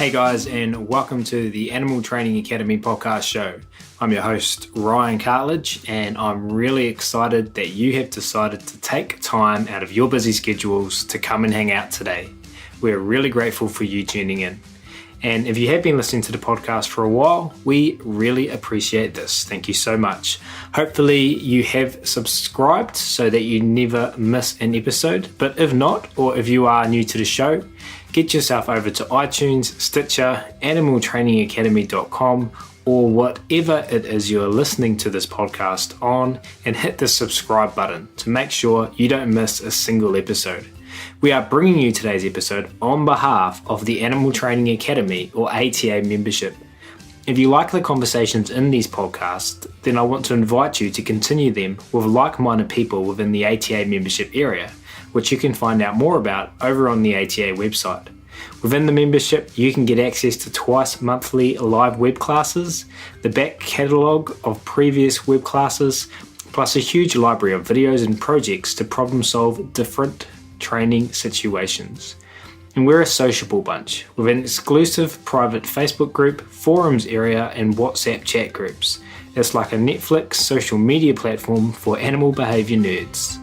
Hey guys, and welcome to the Animal Training Academy podcast show. I'm your host, Ryan Cartledge, and I'm really excited that you have decided to take time out of your busy schedules to come and hang out today. We're really grateful for you tuning in. And if you have been listening to the podcast for a while, we really appreciate this. Thank you so much. Hopefully you have subscribed so that you never miss an episode. But if not, or if you are new to the show, get yourself over to iTunes, Stitcher, animaltrainingacademy.com, or whatever it is you're listening to this podcast on, and hit the subscribe button to make sure you don't miss a single episode. We are bringing you today's episode on behalf of the Animal Training Academy, or ATA membership. If you like the conversations in these podcasts, then I want to invite you to continue them with like-minded people within the ATA membership area, which you can find out more about over on the ATA website. Within the membership, you can get access to twice monthly live web classes, the back catalogue of previous web classes, plus a huge library of videos and projects to problem solve different training situations. And we're a sociable bunch with an exclusive private Facebook group, forums area, and WhatsApp chat groups. It's like a Netflix social media platform for animal behaviour nerds.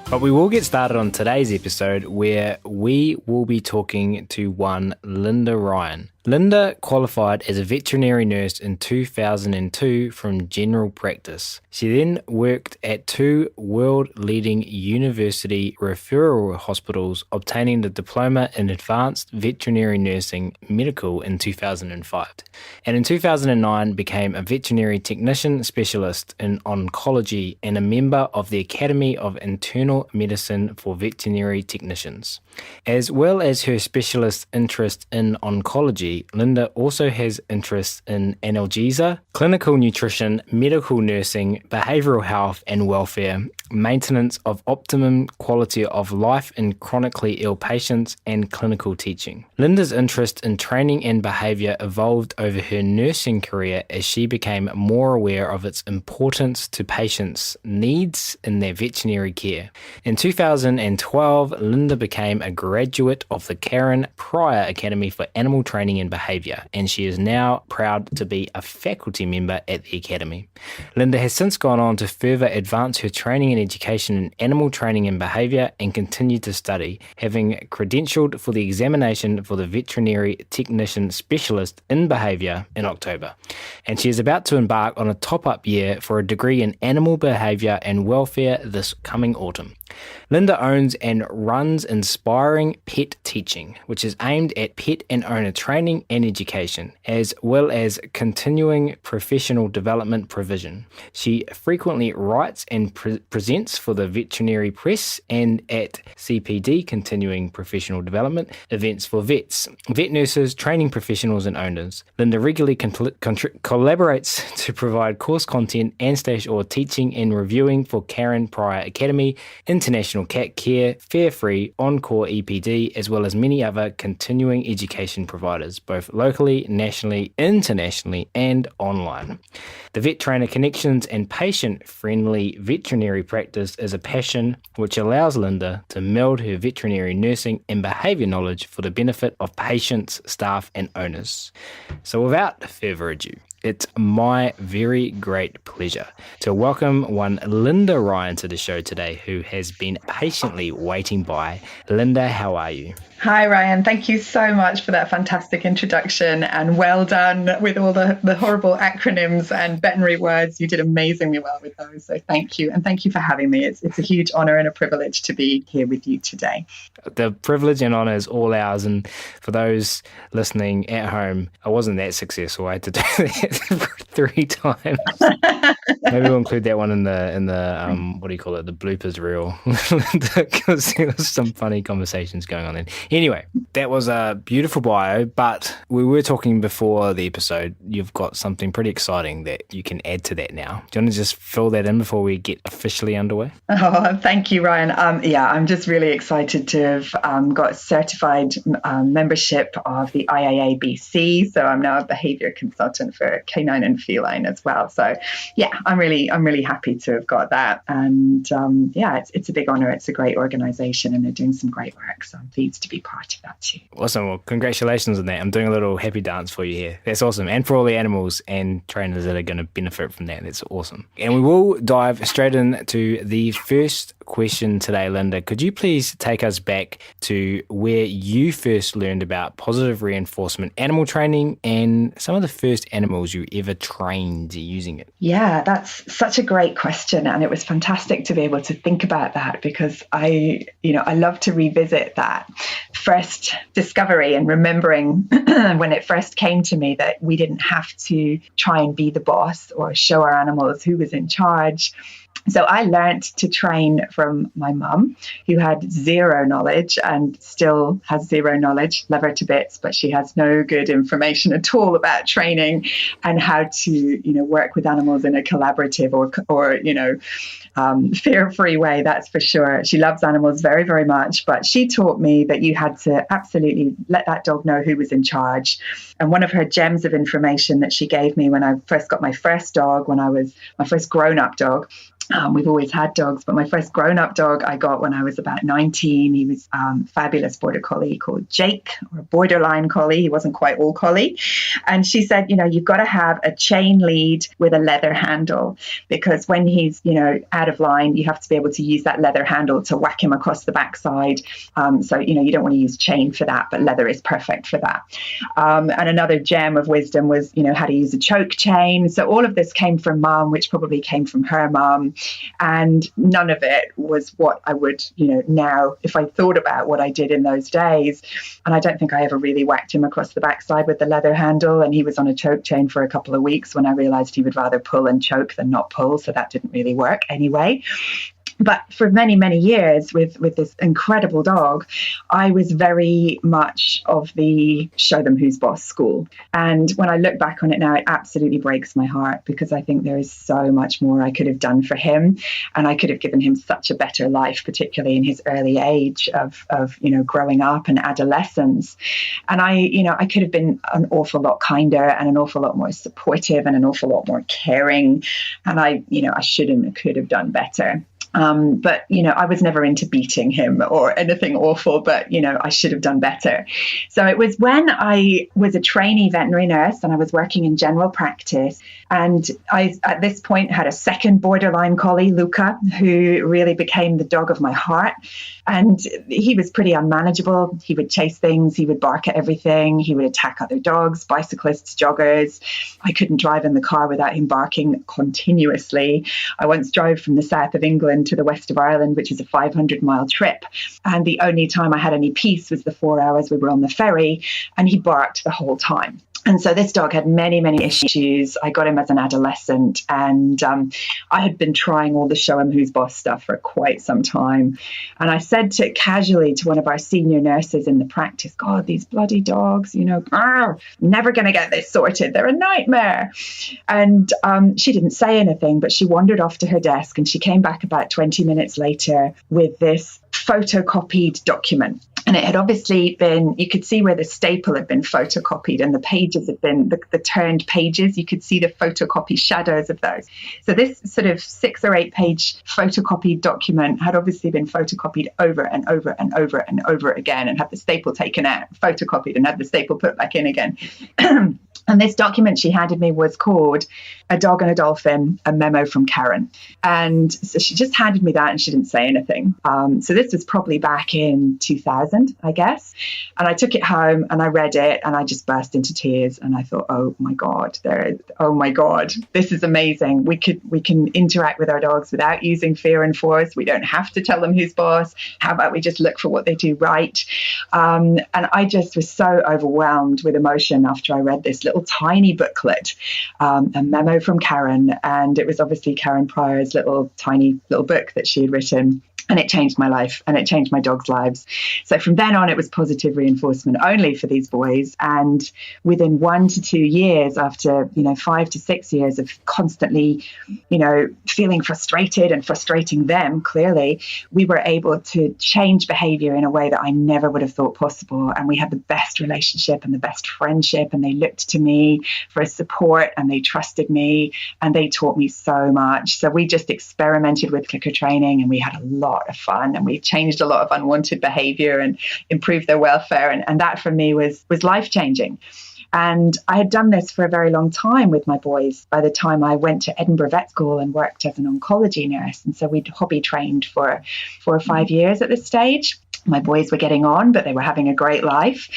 But we will get started on today's episode where we will be talking to one Linda Ryan. Linda qualified as a veterinary nurse in 2002 from general practice. She then worked at two world-leading university referral hospitals, obtaining the diploma in advanced veterinary nursing medical in 2005. And in 2009 became a veterinary technician specialist in oncology and a member of the Academy of Internal Medicine for Veterinary Technicians. As well as her specialist interest in oncology, Linda also has interests in analgesia, clinical nutrition, medical nursing, behavioural health and welfare, maintenance of optimum quality of life in chronically ill patients, and clinical teaching. Linda's interest in training and behaviour evolved over her nursing career as she became more aware of its importance to patients' needs in their veterinary care. In 2012, Linda became a graduate of the Karen Pryor Academy for Animal Training and Behaviour, and she is now proud to be a faculty member at the Academy. Linda has since gone on to further advance her training and education in animal training and behaviour and continue to study, having credentialed for the examination for the veterinary technician specialist in behaviour in October. And she is about to embark on a top-up year for a degree in animal behaviour and welfare this coming autumn. Linda owns and runs Inspiring Pet Teaching, which is aimed at pet and owner training and education, as well as continuing professional development provision. She frequently writes and presents for the veterinary press and at CPD, continuing professional development, events for vets, vet nurses, training professionals and owners. Linda regularly collaborates to provide course content and or teaching and reviewing for Karen Pryor Academy, International Cat Care, Fairfree, Encore EPD, as well as many other continuing education providers, both locally, nationally, internationally, and online. The Vet Trainer Connections and patient-friendly veterinary practice is a passion which allows Linda to meld her veterinary nursing and behaviour knowledge for the benefit of patients, staff, and owners. So without further ado, it's my very great pleasure to welcome one Linda Ryan to the show today, who has been patiently waiting by. Linda, how are you? Hi, Ryan. Thank you so much for that fantastic introduction, and well done with all the horrible acronyms and veterinary words. You did amazingly well with those. So thank you. And thank you for having me. It's a huge honour and a privilege to be here with you today. The privilege and honour is all ours. And for those listening at home, I wasn't that successful. I had to do that 3 times. Maybe we'll include that one in the what do you call it? The bloopers reel, because there was some funny conversations going on then. Anyway, that was a beautiful bio, but we were talking before the episode. You've got something pretty exciting that you can add to that now. Do you want to just fill that in before we get officially underway? Oh, thank you, Ryan. I'm just really excited to have got certified membership of the IAABC. So I'm now a behavior consultant for canine and feline as well. So yeah, I'm really happy to have got that. And it's a big honor. It's a great organization and they're doing some great work. So I'm pleased to be part of that too. Awesome. Well, congratulations on that. I'm doing a little happy dance for you here. That's awesome. And for all the animals and trainers that are going to benefit from that. That's awesome. And we will dive straight into the first question today, Linda. Could you please take us back to where you first learned about positive reinforcement animal training and some of the first animals you ever trained using it? Yeah, that's such a great question. And it was fantastic to be able to think about that because I love to revisit that first discovery and remembering when it first came to me that we didn't have to try and be the boss or show our animals who was in charge. So I learned to train from my mum, who had zero knowledge and still has zero knowledge, love her to bits, but she has no good information at all about training and how to, work with animals in a collaborative or fear-free way, that's for sure. She loves animals very, very much, but she taught me that you had to absolutely let that dog know who was in charge. And one of her gems of information that she gave me when I first got my first dog, when I was my first grown-up dog, we've always had dogs, but my first grown-up dog I got when I was about 19. He was fabulous border collie called Jake, or a borderline collie. He wasn't quite all collie. And she said, you've got to have a chain lead with a leather handle because when he's, out of line, you have to be able to use that leather handle to whack him across the backside. So you don't want to use chain for that, but leather is perfect for that. And another gem of wisdom was, how to use a choke chain. So all of this came from mum, which probably came from her mum. And none of it was what I would, now, if I thought about what I did in those days. And I don't think I ever really whacked him across the backside with the leather handle. And he was on a choke chain for a couple of weeks when I realized he would rather pull and choke than not pull. So that didn't really work anyway. But for many, many years with this incredible dog, I was very much of the show them who's boss school. And when I look back on it now, it absolutely breaks my heart because I think there is so much more I could have done for him. And I could have given him such a better life, particularly in his early age of growing up and adolescence. And I could have been an awful lot kinder and an awful lot more supportive and an awful lot more caring. And I should and could have done better. But, I was never into beating him or anything awful, but, I should have done better. So it was when I was a trainee veterinary nurse and I was working in general practice. And I, at this point, had a second borderline collie, Luca, who really became the dog of my heart. And he was pretty unmanageable. He would chase things. He would bark at everything. He would attack other dogs, bicyclists, joggers. I couldn't drive in the car without him barking continuously. I once drove from the south of England to the west of Ireland, which is a 500-mile trip. And the only time I had any peace was the 4 hours we were on the ferry, and he barked the whole time. And so this dog had many, many issues. I got him as an adolescent, and I had been trying all the show him who's boss stuff for quite some time. And I said casually to one of our senior nurses in the practice, God, these bloody dogs, never going to get this sorted. They're a nightmare. And she didn't say anything, but she wandered off to her desk and she came back about 20 minutes later with this photocopied document. And it had obviously been, you could see where the staple had been photocopied and the pages had been the turned pages. You could see the photocopy shadows of those. So this sort of 6 or 8 page photocopied document had obviously been photocopied over and over and over and over again and had the staple taken out, photocopied and had the staple put back in again. And this document she handed me was called A Dog and a Dolphin, a Memo from Karen. And so she just handed me that and she didn't say anything. So this was probably back in 2000, I guess. And I took it home and I read it and I just burst into tears. And I thought, oh my God, this is amazing. We can interact with our dogs without using fear and force. We don't have to tell them who's boss. How about we just look for what they do right? And I just was so overwhelmed with emotion after I read this little tiny booklet, a memo from Karen. And it was obviously Karen Pryor's tiny little book that she had written. And it changed my life, and it changed my dogs' lives. So from then on, it was positive reinforcement only for these boys. And within 1 to 2 years, after 5 to 6 years of constantly, feeling frustrated and frustrating them, clearly, we were able to change behavior in a way that I never would have thought possible. And we had the best relationship and the best friendship. And they looked to me for support, and they trusted me, and they taught me so much. So we just experimented with clicker training, and we had a lot of fun, and we changed a lot of unwanted behavior and improved their welfare. And that for me was life-changing. And I had done this for a very long time with my boys. By the time I went to Edinburgh Vet School and worked as an oncology nurse, and so we'd hobby trained for 4 or 5 years at this stage. My boys were getting on, but they were having a great life.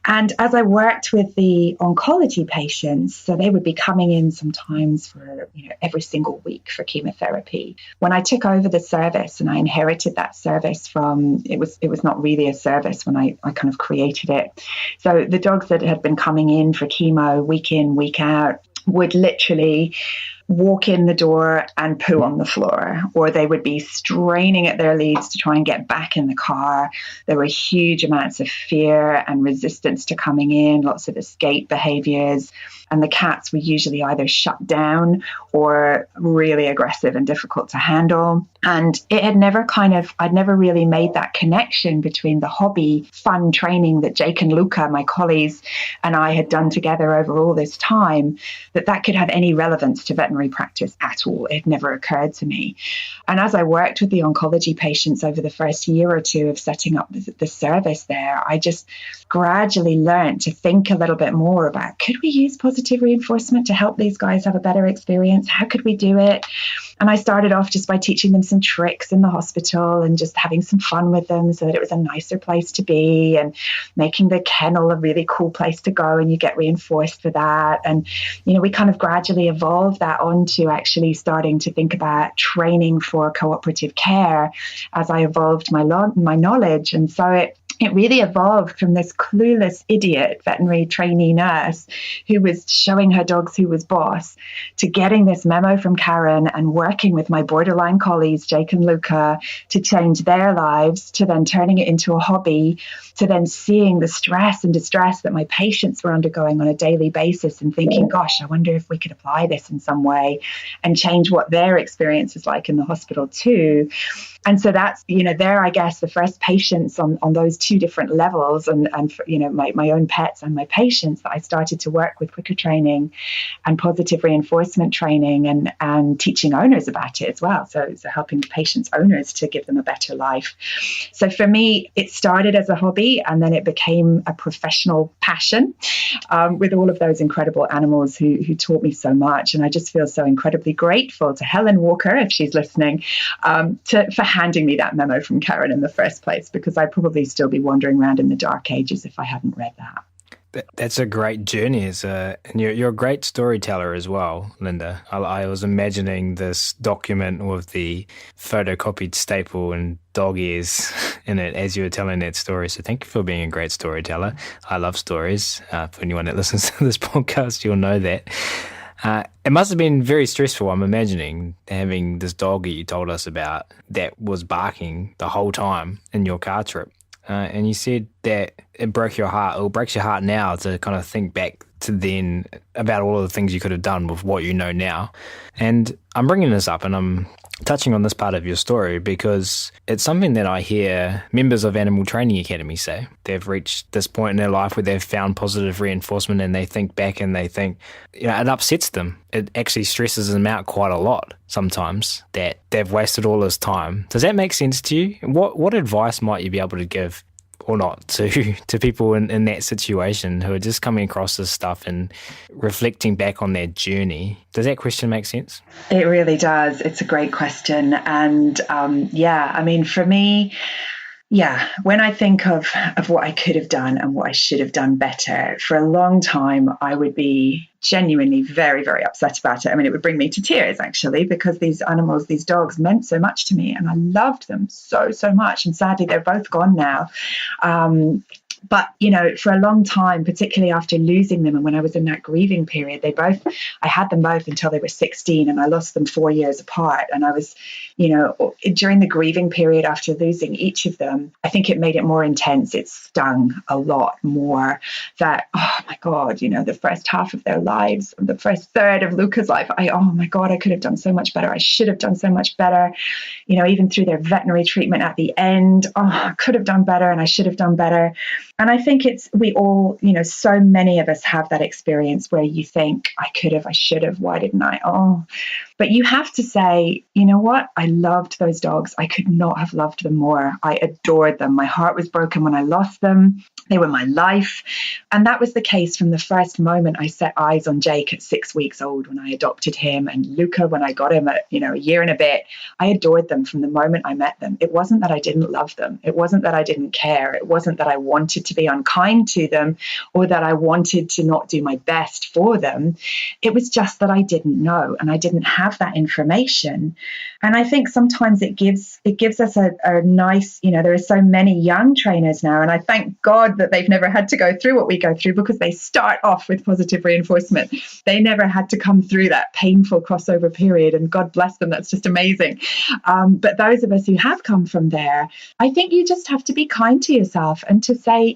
And as I worked with the oncology patients, so they would be coming in sometimes for, every single week for chemotherapy. When I took over the service and I inherited that service from, it was not really a service when I kind of created it. So the dogs that had been coming in for chemo week in, week out would literally walk in the door and poo on the floor, or they would be straining at their leads to try and get back in the car. There were huge amounts of fear and resistance to coming in, lots of escape behaviors. And the cats were usually either shut down or really aggressive and difficult to handle. And it had I'd never really made that connection between the hobby fun training that Jake and Luca, my colleagues, and I had done together over all this time, that could have any relevance to veterinary practice at all. It never occurred to me. And as I worked with the oncology patients over the first year or two of setting up the service there, I just gradually learned to think a little bit more about, could we use positive reinforcement to help these guys have a better experience? How could we do it? And I started off just by teaching them some tricks in the hospital and just having some fun with them so that it was a nicer place to be, and making the kennel a really cool place to go, and you get reinforced for that. And, we kind of gradually evolved that onto actually starting to think about training for cooperative care as I evolved my knowledge. And so it really evolved from this clueless idiot veterinary trainee nurse who was showing her dogs who was boss, to getting this memo from Karen and working with my borderline colleagues, Jake and Luca, to change their lives, to then turning it into a hobby, to then seeing the stress and distress that my patients were undergoing on a daily basis and thinking, gosh, I wonder if we could apply this in some way and change what their experience is like in the hospital too. And so that's, there, I guess, the first patients on those two different levels, and for, my own pets and my patients, that I started to work with clicker training and positive reinforcement training, and teaching owners about it as well. So helping patients' owners to give them a better life. So for me, it started as a hobby, and then it became a professional passion, with all of those incredible animals who taught me so much. And I just feel so incredibly grateful to Helen Walker, if she's listening, for handing me that memo from Karen in the first place, because I'd probably still be wandering around in the dark ages if I hadn't read that. That's a great journey. And you're a great storyteller as well, Linda. I was imagining this document with the photocopied staple and dog ears in it as you were telling that story. So thank you for being a great storyteller. I love stories. For anyone that listens to this podcast, you'll know that. It must have been very stressful, I'm imagining, having this dog that you told us about that was barking the whole time in your car trip. And you said that it broke your heart, or breaks your heart now to kind of think back to then about all of the things you could have done with what you know now. And I'm bringing this up and I'm touching on this part of your story because it's something that I hear members of Animal Training Academy say. They've reached this point in their life where they've found positive reinforcement, and they think back and they think, it upsets them. It actually stresses them out quite a lot sometimes that they've wasted all this time. Does that make sense to you? What advice might you be able to give, or not, to people in that situation who are just coming across this stuff and reflecting back on their journey? Does that question make sense? It really does. It's a great question. And for me, when I think of what I could have done and what I should have done better, for a long time, I would be genuinely very, very upset about it. I mean, it would bring me to tears, actually, because these animals, these dogs, meant so much to me, and I loved them so, so much. And sadly, they're both gone now. But, for a long time, particularly after losing them and when I was in that grieving period, I had them both until they were 16 and I lost them 4 years apart. And I was, during the grieving period after losing each of them, I think it made it more intense. It stung a lot more that, oh my God, the first half of their lives, the first third of Luca's life, oh my God, I could have done so much better. I should have done so much better. Even through their veterinary treatment at the end, I could have done better and I should have done better. And I think we all, so many of us have that experience where you think, I could have, I should have, why didn't I? But you have to say, you know what? I loved those dogs. I could not have loved them more. I adored them. My heart was broken when I lost them. They were my life. And that was the case from the first moment I set eyes on Jake at 6 weeks old when I adopted him, and Luca when I got him at, a year and a bit. I adored them from the moment I met them. It wasn't that I didn't love them. It wasn't that I didn't care. It wasn't that I wanted to be unkind to them or that I wanted to not do my best for them. It was just that I didn't know and I didn't have that information. And I think sometimes it gives us a nice, there are so many young trainers now, and I thank God that they've never had to go through what we go through because they start off with positive reinforcement. They never had to come through that painful crossover period, and God bless them, that's just amazing. But those of us who have come from there, I think you just have to be kind to yourself and to say,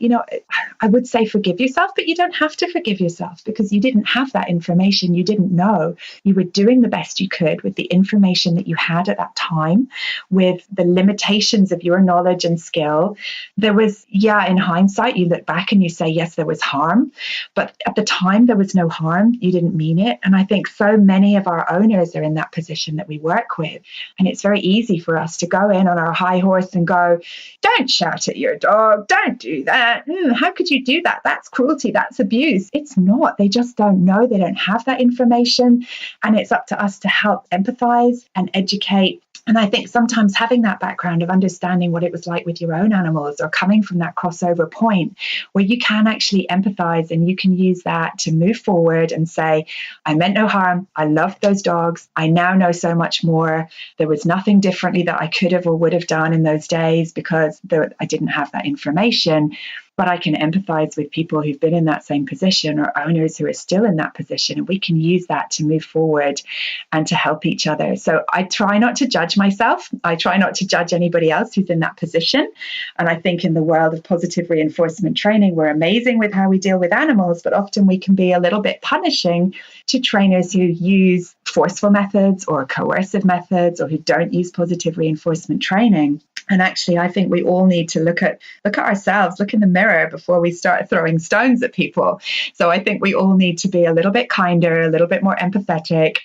I would say forgive yourself, but you don't have to forgive yourself because you didn't have that information. You didn't know. You were doing the best you could with the information that you had at that time, with the limitations of your knowledge and skill. There was, in hindsight, you look back and you say, yes, there was harm, but at the time there was no harm. You didn't mean it. And I think so many of our owners are in that position that we work with. And it's very easy for us to go in on our high horse and go, don't shout at your dog. Don't do that. How could you do that? That's cruelty. That's abuse. It's not. They just don't know. They don't have that information. And it's up to us to help empathize and educate. And I think sometimes having that background of understanding what it was like with your own animals or coming from that crossover point where you can actually empathize and you can use that to move forward and say, I meant no harm. I loved those dogs. I now know so much more. There was nothing differently that I could have or would have done in those days because I didn't have that information. But I can empathize with people who've been in that same position or owners who are still in that position. And we can use that to move forward and to help each other. So I try not to judge myself. I try not to judge anybody else who's in that position. And I think in the world of positive reinforcement training, we're amazing with how we deal with animals, but often we can be a little bit punishing to trainers who use forceful methods or coercive methods or who don't use positive reinforcement training. And actually, I think we all need to look at ourselves, look in the mirror before we start throwing stones at people. So I think we all need to be a little bit kinder, a little bit more empathetic,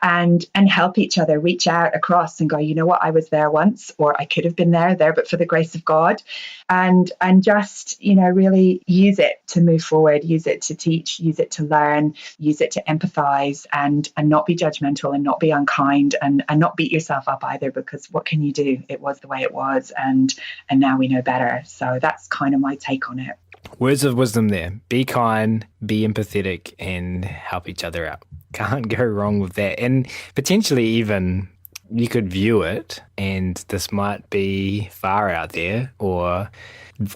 and help each other reach out across and go, you know what, I was there once, or I could have been there, but for the grace of God, and just, really use it to move forward, use it to teach, use it to learn, use it to empathize, and not be judgmental and not be unkind and not beat yourself up either, because what can you do? It was the way it was, and now we know better. So that's kind of my take on it. Words of wisdom there. Be kind, be empathetic, and help each other out. Can't go wrong with that. And potentially even you could view it, and this might be far out there or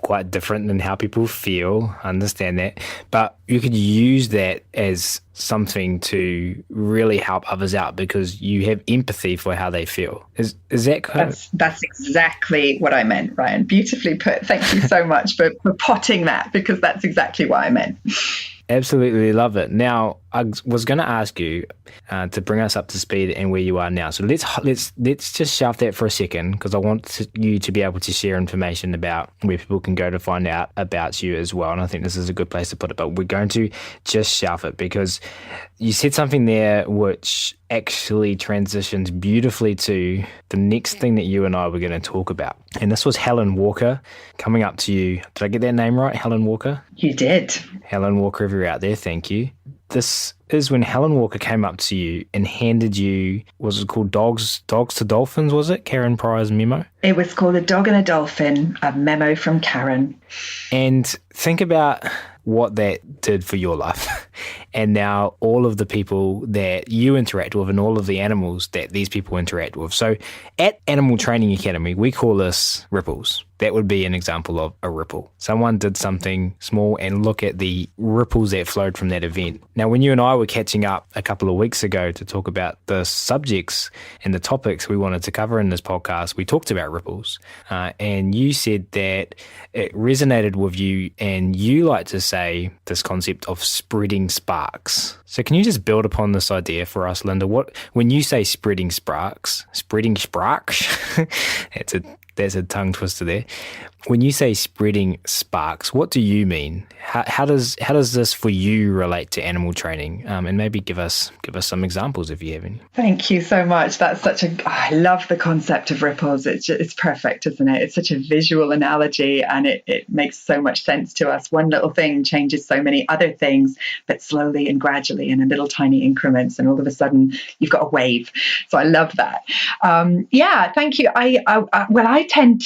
quite different than how people feel. I understand that. But you could use that as something to really help others out because you have empathy for how they feel. Is that kind of... That's exactly what I meant, Ryan. Beautifully put. Thank you so much for potting that, because that's exactly what I meant. Absolutely love it. Now, I was going to ask you to bring us up to speed and where you are now. So let's just shelve that for a second, because I want you to be able to share information about where people can go to find out about you as well. And I think this is a good place to put it. But we're going to just shelve it because you said something there which actually transitions beautifully to the next thing that you and I were going to talk about. And this was Helen Walker coming up to you. Did I get that name right? Helen Walker? You did. Helen Walker, if you're out there, thank you. This is when Helen Walker came up to you and handed you, was it called Dogs to Dolphins, was it? Karen Pryor's memo? It was called A Dog and a Dolphin, a memo from Karen. And think about what that did for your life. and now all of the people that you interact with and all of the animals that these people interact with. So at Animal Training Academy, we call this ripples. That would be an example of a ripple. Someone did something small and look at the ripples that flowed from that event. Now, when you and I were catching up a couple of weeks ago to talk about the subjects and the topics we wanted to cover in this podcast, we talked about ripples. And you said that it resonated with you, and you like to say this concept of spreading sparks. So can you just build upon this idea for us, Linda? When you say spreading sparks, there's a tongue twister there. When you say spreading sparks, what do you mean? How does this for you relate to animal training? And maybe give us some examples if you have any. Thank you so much. That's I love the concept of ripples. It's perfect, isn't it? It's such a visual analogy, and it makes so much sense to us. One little thing changes so many other things, but slowly and gradually in a little tiny increments, and all of a sudden you've got a wave. So I love that. Thank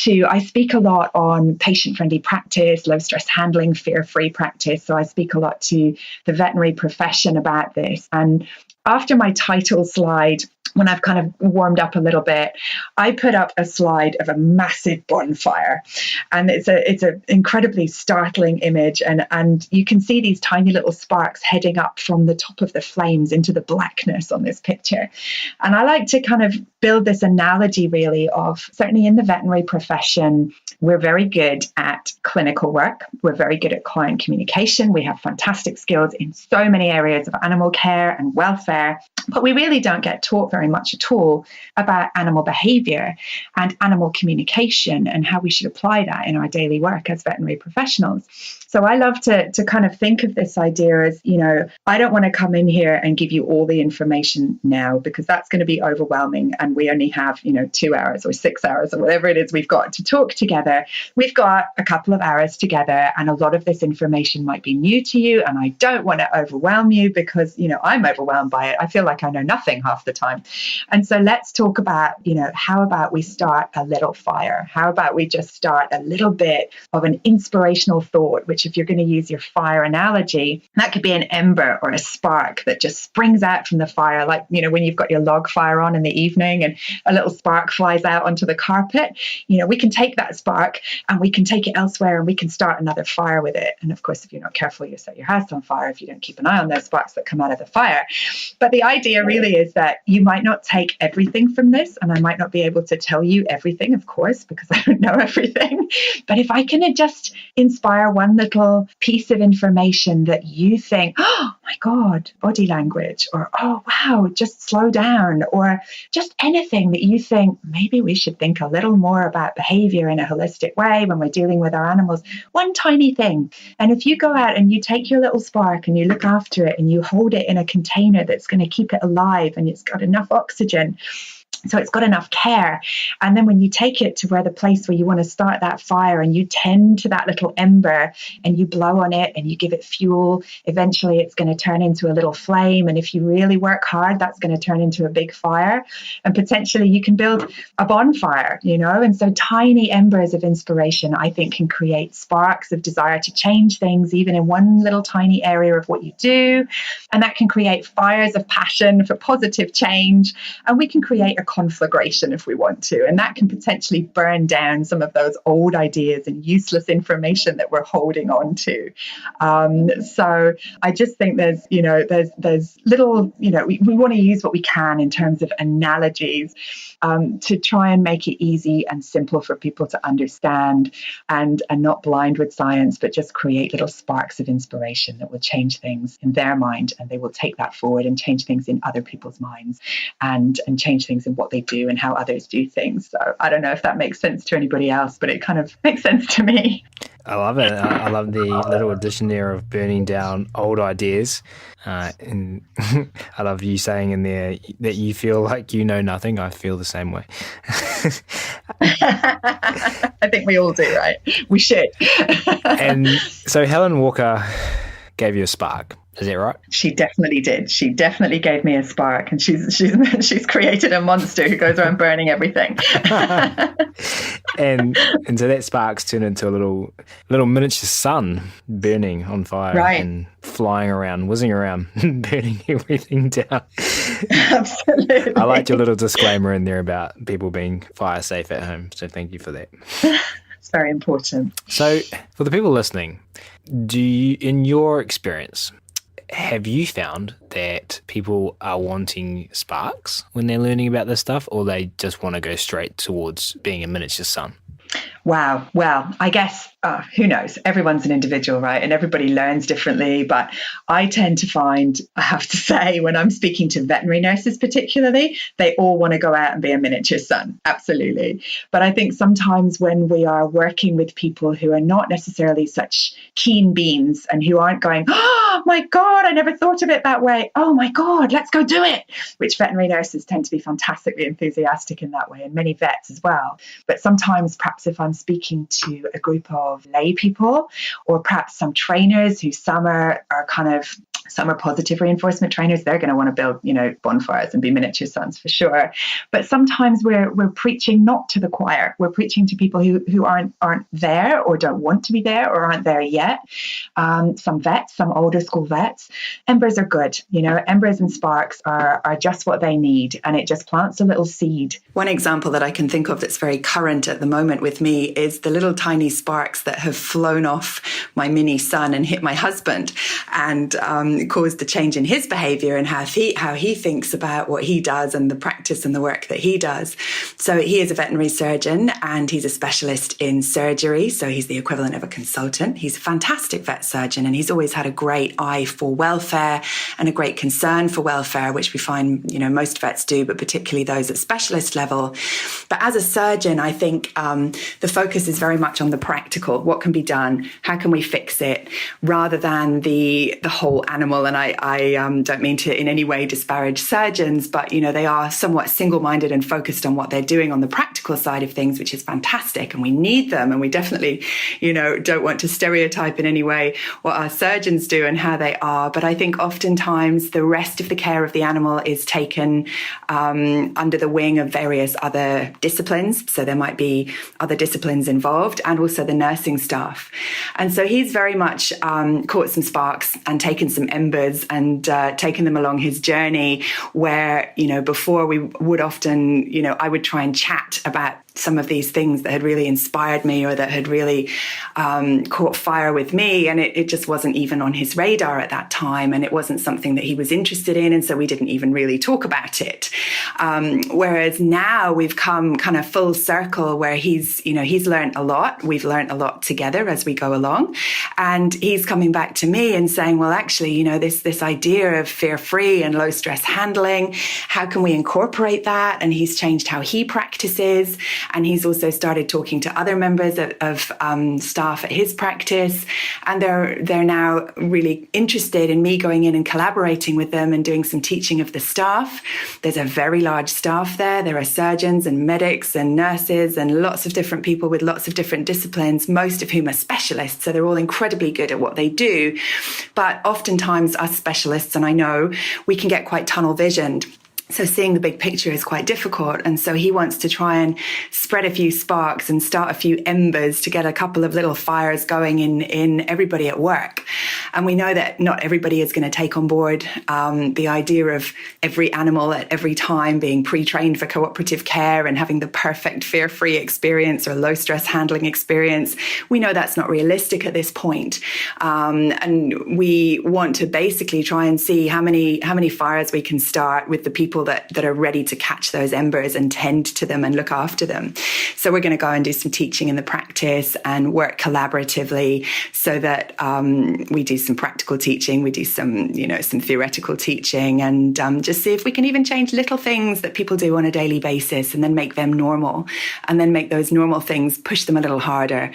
you. I speak a lot on patient-friendly practice, low-stress handling, fear-free practice. So I speak a lot to the veterinary profession about this. And after my title slide, when I've kind of warmed up a little bit, I put up a slide of a massive bonfire, and it's an incredibly startling image, and you can see these tiny little sparks heading up from the top of the flames into the blackness on this picture. And I like to kind of build this analogy really of, certainly in the veterinary profession, we're very good at clinical work. We're very good at client communication. We have fantastic skills in so many areas of animal care and welfare, but we really don't get taught very much at all about animal behavior and animal communication and how we should apply that in our daily work as veterinary professionals. So I love to kind of think of this idea as, I don't want to come in here and give you all the information now, because that's going to be overwhelming. And we only have, 2 hours or 6 hours or whatever it is we've got to talk together. We've got a couple of hours together, and a lot of this information might be new to you. And I don't want to overwhelm you because, I'm overwhelmed by it. I feel like I know nothing half the time. And so let's talk about, how about we start a little fire? How about we just start a little bit of an inspirational thought, which, if you're going to use your fire analogy, that could be an ember or a spark that just springs out from the fire. Like, when you've got your log fire on in the evening and a little spark flies out onto the carpet, we can take that spark and we can take it elsewhere and we can start another fire with it. And of course, if you're not careful, you'll set your house on fire if you don't keep an eye on those sparks that come out of the fire. But the idea really is that you might not take everything from this, and I might not be able to tell you everything, of course, because I don't know everything. But if I can just inspire one little piece of information that you think, oh my God, body language, or oh wow, just slow down, or just anything that you think maybe we should think a little more about behavior in a holistic way when we're dealing with our animals, one tiny thing. And if you go out and you take your little spark and you look after it and you hold it in a container that's going to keep it alive and it's got enough oxygen, so it's got enough care. And then when you take it to the place where you want to start that fire and you tend to that little ember and you blow on it and you give it fuel, eventually it's going to turn into a little flame. And if you really work hard, that's going to turn into a big fire. And potentially you can build a bonfire, And so tiny embers of inspiration, I think, can create sparks of desire to change things, even in one little tiny area of what you do. And that can create fires of passion for positive change. And we can create a conflagration if we want to, and that can potentially burn down some of those old ideas and useless information that we're holding on to. So I just think there's little, we want to use what we can in terms of analogies to try and make it easy and simple for people to understand, and not blind with science, but just create little sparks of inspiration that will change things in their mind, and they will take that forward and change things in other people's minds, and change things in what they do and how others do things. So I don't know if that makes sense to anybody else, but it kind of makes sense to me. I love it. I love the little addition there of burning down old ideas. And I love you saying in there that you feel like you know nothing. I feel the same way. I think we all do, right? We should. And so Helen Walker gave you a spark. Is that right? She definitely did. She definitely gave me a spark, and she's created a monster who goes around burning everything. and so that sparks turn into a little miniature sun burning on fire and flying around, whizzing around, burning everything down. Absolutely. I liked your little disclaimer in there about people being fire safe at home. So thank you for that. It's very important. So for the people listening, do you, in your experience, have you found that people are wanting sparks when they're learning about this stuff, or they just want to go straight towards being a miniature sun? Wow. Well, I guess, who knows? Everyone's an individual, right? And everybody learns differently. But I tend to find, I have to say, when I'm speaking to veterinary nurses particularly, they all want to go out and be a miniature sun. Absolutely. But I think sometimes when we are working with people who are not necessarily such keen beans and who aren't going, oh my God, I never thought of it that way. Oh my God, let's go do it. Which veterinary nurses tend to be fantastically enthusiastic in that way, and many vets as well. But sometimes perhaps if I'm speaking to a group of lay people, or perhaps some trainers who some are positive reinforcement trainers, they're going to want to build, bonfires and be miniature suns for sure. But sometimes we're preaching not to the choir. We're preaching to people who aren't there, or don't want to be there, or aren't there yet. Some vets, some older school vets, embers are good. Embers and sparks are just what they need, and it just plants a little seed. One example that I can think of that's very current at the moment with me is the little tiny sparks that have flown off my mini sun and hit my husband, and caused a change in his behavior and how he thinks about what he does and the practice and the work that he does. So he is a veterinary surgeon, and he's a specialist in surgery. So he's the equivalent of a consultant. He's a fantastic vet surgeon, and he's always had a great eye for welfare and a great concern for welfare, which we find, most vets do, but particularly those at specialist level. But as a surgeon, I think the focus is very much on the practical. What can be done? How can we fix it? Rather than the whole animal. And I don't mean to in any way disparage surgeons, but, they are somewhat single-minded and focused on what they're doing on the practical side of things, which is fantastic. And we need them. And we definitely, don't want to stereotype in any way what our surgeons do and how they are. But I think oftentimes the rest of the care of the animal is taken under the wing of various other disciplines. So there might be other disciplines involved, and also the nursing staff. And so he's very much caught some sparks and taken some embers and taken them along his journey, where, before we would often, I would try and chat about some of these things that had really inspired me, or that had really caught fire with me. And it just wasn't even on his radar at that time. And it wasn't something that he was interested in. And so we didn't even really talk about it. Whereas now we've come kind of full circle, where he's learned a lot. We've learned a lot together as we go along. And he's coming back to me and saying, well, actually, this idea of fear-free and low-stress handling, how can we incorporate that? And he's changed how he practices. And he's also started talking to other members of staff at his practice. And they're now really interested in me going in and collaborating with them and doing some teaching of the staff. There's a very large staff there. There are surgeons and medics and nurses and lots of different people with lots of different disciplines, most of whom are specialists. So they're all incredibly good at what they do. But oftentimes us specialists, and I know, we can get quite tunnel visioned. So seeing the big picture is quite difficult. And so he wants to try and spread a few sparks and start a few embers to get a couple of little fires going in everybody at work. And we know that not everybody is going to take on board the idea of every animal at every time being pre-trained for cooperative care and having the perfect fear-free experience or low-stress handling experience. We know that's not realistic at this point. And we want to basically try and see how many fires we can start with the people that are ready to catch those embers and tend to them and look after them. So we're going to go and do some teaching in the practice and work collaboratively, so that we do some practical teaching, we do some theoretical teaching, and just see if we can even change little things that people do on a daily basis and then make them normal, and then make those normal things, push them a little harder,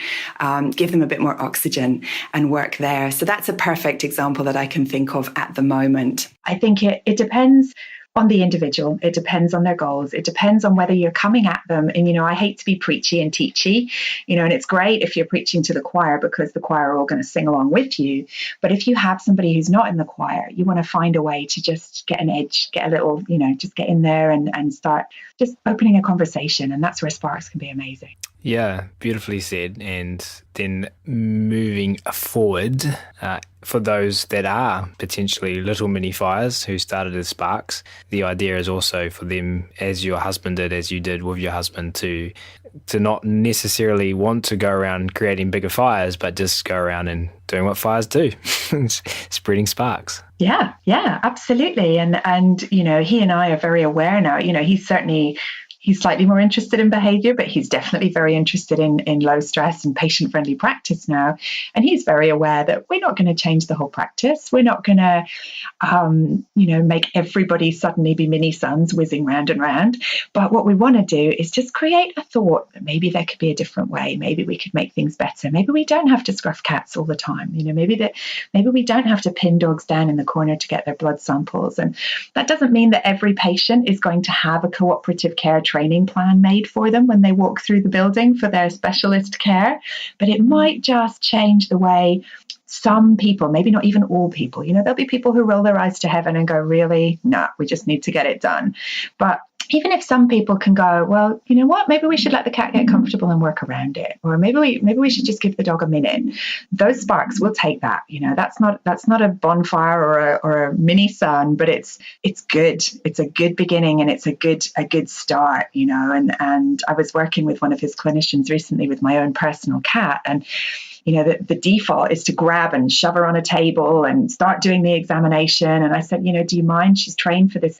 give them a bit more oxygen and work there. So that's a perfect example that I can think of at the moment. I think it depends on the individual. It depends on their goals. It depends on whether you're coming at them. And, I hate to be preachy and teachy, and it's great if you're preaching to the choir, because the choir are all going to sing along with you. But if you have somebody who's not in the choir, you want to find a way to just get an edge, get a little, just get in there and start just opening a conversation. And that's where sparks can be amazing. Yeah, beautifully said. And then moving forward, for those that are potentially little mini fires who started as sparks, the idea is also for them, as your husband did, as you did with your husband, to not necessarily want to go around creating bigger fires, but just go around and doing what fires do, spreading sparks. Yeah, absolutely. And he and I are very aware now. He's slightly more interested in behavior, but he's definitely very interested in low stress and patient friendly practice now. And he's very aware that we're not going to change the whole practice. We're not going to, make everybody suddenly be mini suns whizzing round and round. But what we want to do is just create a thought that maybe there could be a different way. Maybe we could make things better. Maybe we don't have to scruff cats all the time. Maybe we don't have to pin dogs down in the corner to get their blood samples. And that doesn't mean that every patient is going to have a cooperative care training plan made for them when they walk through the building for their specialist care, but it might just change the way some people, maybe not even all people, there'll be people who roll their eyes to heaven and go, really? No, we just need to get it done. But even if some people can go, well, you know what, maybe we should let the cat get comfortable and work around it. Or maybe we should just give the dog a minute. Those sparks, we'll take that. That's not a bonfire or a mini sun, but it's good. It's a good beginning and it's a good start, and I was working with one of his clinicians recently with my own personal cat, and the default is to grab and shove her on a table and start doing the examination. And I said, do you mind? She's trained for this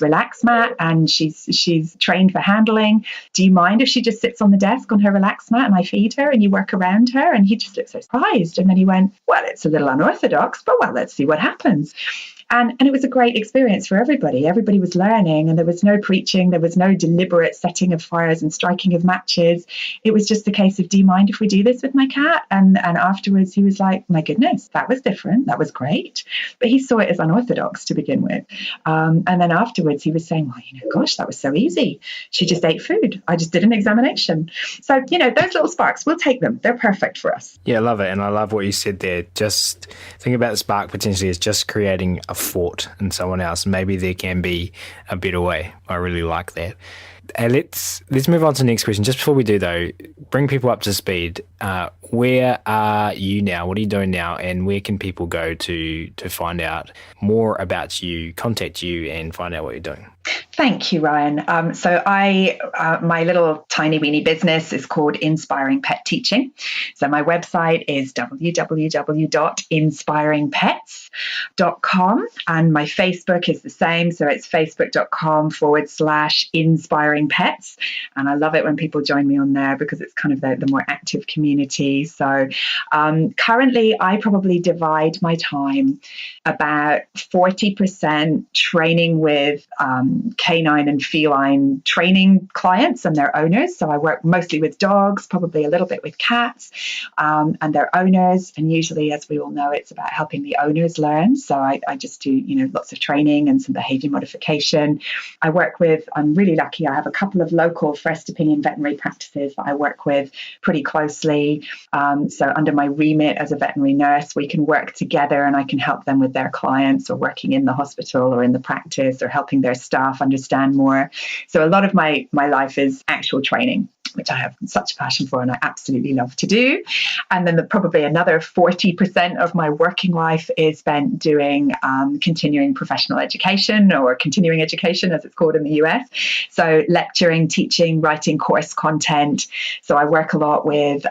relax mat and she's trained for handling. Do you mind if she just sits on the desk on her relax mat and I feed her and you work around her? And he just looked so surprised. And then he went, well, it's a little unorthodox, but well, let's see what happens. And it was a great experience for everybody. Everybody was learning and there was no preaching. There was no deliberate setting of fires and striking of matches. It was just a case of, do you mind if we do this with my cat? And afterwards he was like, my goodness, that was different. That was great. But he saw it as unorthodox to begin with. And then afterwards he was saying, well, gosh, that was so easy. She just ate food. I just did an examination. So, those little sparks, we'll take them. They're perfect for us. Yeah, I love it. And I love what you said there. Just think about the spark potentially as just creating a thought in someone else. Maybe there can be a better way. I really like that. Let's move on to the next question. Just before we do, though, bring people up to speed. Where are you now? What are you doing now? And where can people go to find out more about you, contact you, and find out what you're doing? Thank you, Ryan. So my little tiny weeny business is called Inspiring Pet Teaching. So my website is www.inspiringpets.com and my Facebook is the same. So it's facebook.com/inspiring pets. And I love it when people join me on there because it's kind of the more active community. So currently I probably divide my time about 40% training with canine and feline training clients and their owners. So I work mostly with dogs, probably a little bit with cats and their owners. And usually, as we all know, it's about helping the owners learn. So I just do, lots of training and some behavior modification. I'm really lucky. I have a couple of local first opinion veterinary practices that I work with pretty closely. So under my remit as a veterinary nurse, we can work together and I can help them with their clients or working in the hospital or in the practice or helping their staff understand more. So a lot of my life is actual training, which I have such a passion for and I absolutely love to do. And then probably another 40% of my working life is spent doing continuing professional education or continuing education as it's called in the US. So lecturing, teaching, writing course content. So I work a lot with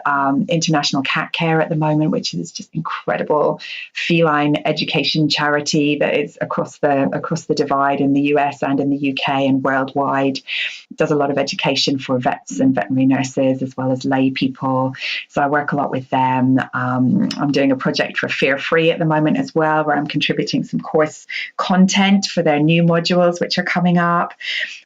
International Cat Care at the moment, which is just incredible feline education charity that is across the divide in the US and in the UK and worldwide. It does a lot of education for vets and veterinary nurses as well as lay people. So I work a lot with them. I'm doing a project for Fear Free at the moment as well, where I'm contributing some course content for their new modules, which are coming up.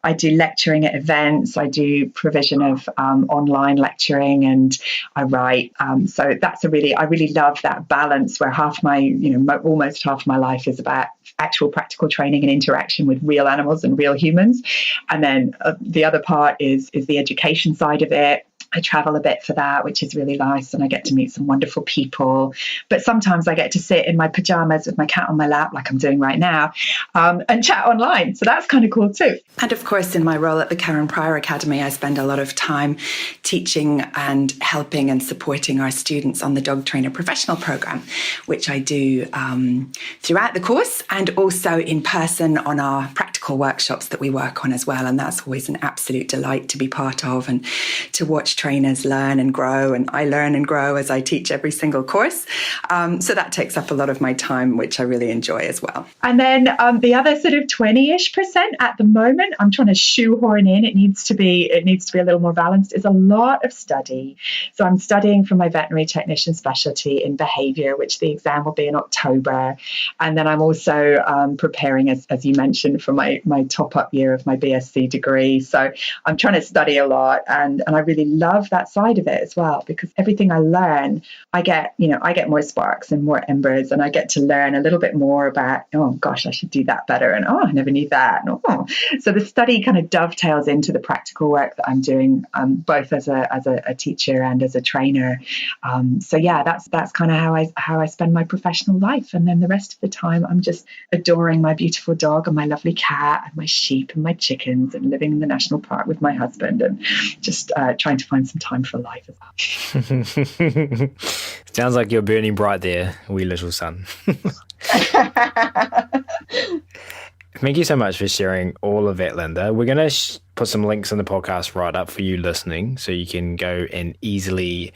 I do lecturing at events. I do provision of online lecturing and I write. So that's I really love that balance where almost half my life is about actual practical training and interaction with real animals and real humans. And then the other part is the education side of it. I travel a bit for that, which is really nice, and I get to meet some wonderful people. But sometimes I get to sit in my pajamas with my cat on my lap, like I'm doing right now, and chat online. So that's kind of cool too. And of course, in my role at the Karen Pryor Academy, I spend a lot of time teaching and helping and supporting our students on the Dog Trainer Professional Program, which I do throughout the course and also in person on our practical workshops that we work on as well. And that's always an absolute delight to be part of and to watch trainers learn and grow. And I learn and grow as I teach every single course. So that takes up a lot of my time, which I really enjoy as well. And then the other sort of 20-ish% at the moment, I'm trying to shoehorn in. It needs to be a little more balanced. Is a lot of study. So I'm studying for my veterinary technician specialty in behaviour, which the exam will be in October. And then I'm also preparing, as you mentioned, for my top up year of my BSc degree. So I'm trying to study a lot, and I really love that side of it as well, because everything I learn, I get more sparks and more embers, and I get to learn a little bit more about, oh gosh, I should do that better, and oh, I never knew that. And, so the study kind of dovetails into the practical work that I'm doing, both as a teacher and as a trainer. So yeah, that's kind of how I spend my professional life, and then the rest of the time I'm just adoring my beautiful dog and my lovely cat and my sheep and my chickens, and living in the national park with my husband, and just trying to find some time for life as well. Sounds like you're burning bright there, wee little son. Thank you so much for sharing all of that, Linda. We're going to put some links in the podcast right up for you listening, so you can go and easily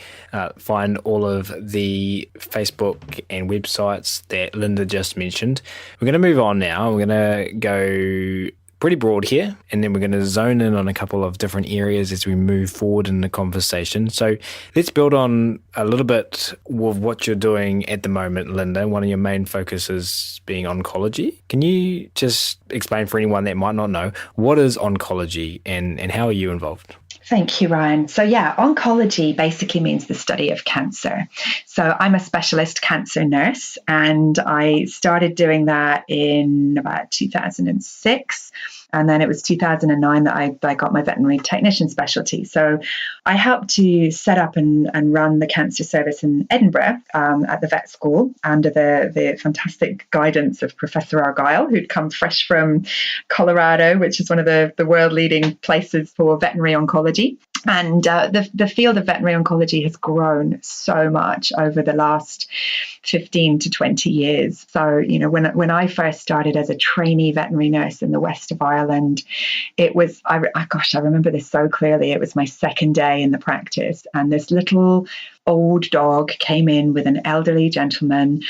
find all of the Facebook and websites that Linda just mentioned. We're going to move on now. We're going to go pretty broad here, and then we're going to zone in on a couple of different areas as we move forward in the conversation. So let's build on a little bit with what you're doing at the moment, Linda. One of your main focuses being oncology. Can you just explain for anyone that might not know, what is oncology and how are you involved? Thank you, Ryan. So yeah, oncology basically means the study of cancer. So I'm a specialist cancer nurse, and I started doing that in about 2006. And then it was 2009 that I got my veterinary technician specialty. So I helped to set up and run the cancer service in Edinburgh at the vet school under the fantastic guidance of Professor Argyle, who'd come fresh from Colorado, which is one of the world-leading places for veterinary oncology. And the field of veterinary oncology has grown so much over the last 15 to 20 years. So, when I first started as a trainee veterinary nurse in the west of Ireland, it was, I remember this so clearly. It was my second day in the practice, and this little old dog came in with an elderly gentleman,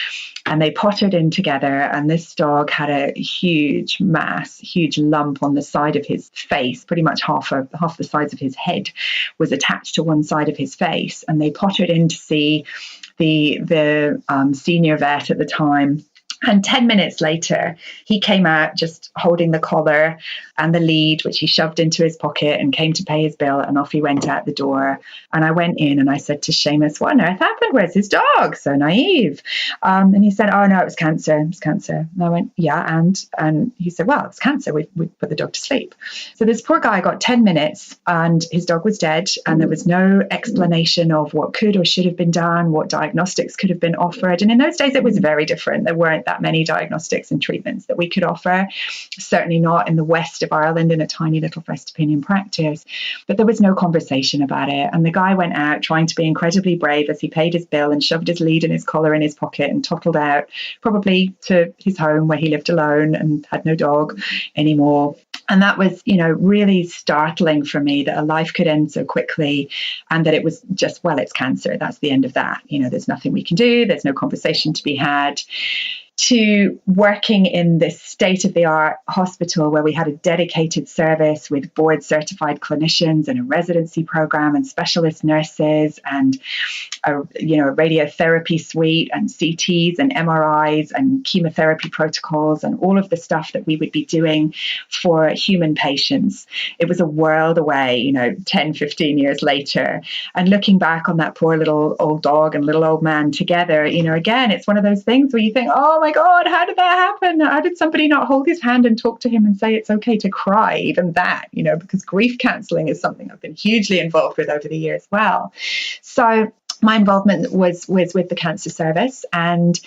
and they pottered in together, and this dog had a huge lump on the side of his face. Pretty much half the size of his head was attached to one side of his face, and they pottered in to see the senior vet at the time. And 10 minutes later, he came out just holding the collar and the lead, which he shoved into his pocket, and came to pay his bill, and off he went out the door. And I went in and I said to Seamus, what on earth happened? Where's his dog? So naive. And he said, oh no, it was cancer. It was cancer. And I went, yeah. And he said, well, it's cancer. We put the dog to sleep. So this poor guy got 10 minutes and his dog was dead. And there was no explanation of what could or should have been done, what diagnostics could have been offered. And in those days, it was very different. There weren't that many diagnostics and treatments that we could offer, certainly not in the west of Ireland in a tiny little first opinion practice. But there was no conversation about it. And the guy went out trying to be incredibly brave as he paid his bill and shoved his lead and his collar in his pocket and toddled out, probably to his home where he lived alone and had no dog anymore. And that was, really startling for me, that a life could end so quickly, and that it was just, well, it's cancer. That's the end of that. There's nothing we can do. There's no conversation to be had. To working in this state-of-the-art hospital where we had a dedicated service with board-certified clinicians and a residency program and specialist nurses and a radiotherapy suite and CTs and MRIs and chemotherapy protocols and all of the stuff that we would be doing for human patients. It was a world away, 10, 15 years later. And looking back on that poor little old dog and little old man together, again, it's one of those things where you think, oh my God, how did that happen? How did somebody not hold his hand and talk to him and say it's okay to cry? Even that, because grief counseling is something I've been hugely involved with over the years as well. So my involvement was with the cancer service, and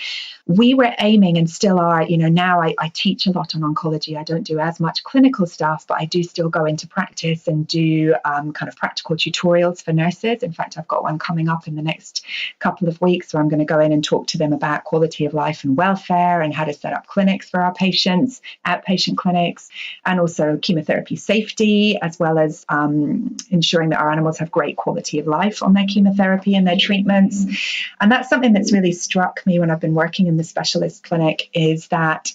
we were aiming, and still are, now I teach a lot on oncology. I don't do as much clinical stuff, but I do still go into practice and do kind of practical tutorials for nurses. In fact, I've got one coming up in the next couple of weeks where I'm going to go in and talk to them about quality of life and welfare and how to set up clinics for our patients, outpatient clinics, and also chemotherapy safety, as well as ensuring that our animals have great quality of life on their chemotherapy and their treatments. And that's something that's really struck me when I've been working in the specialist clinic, is that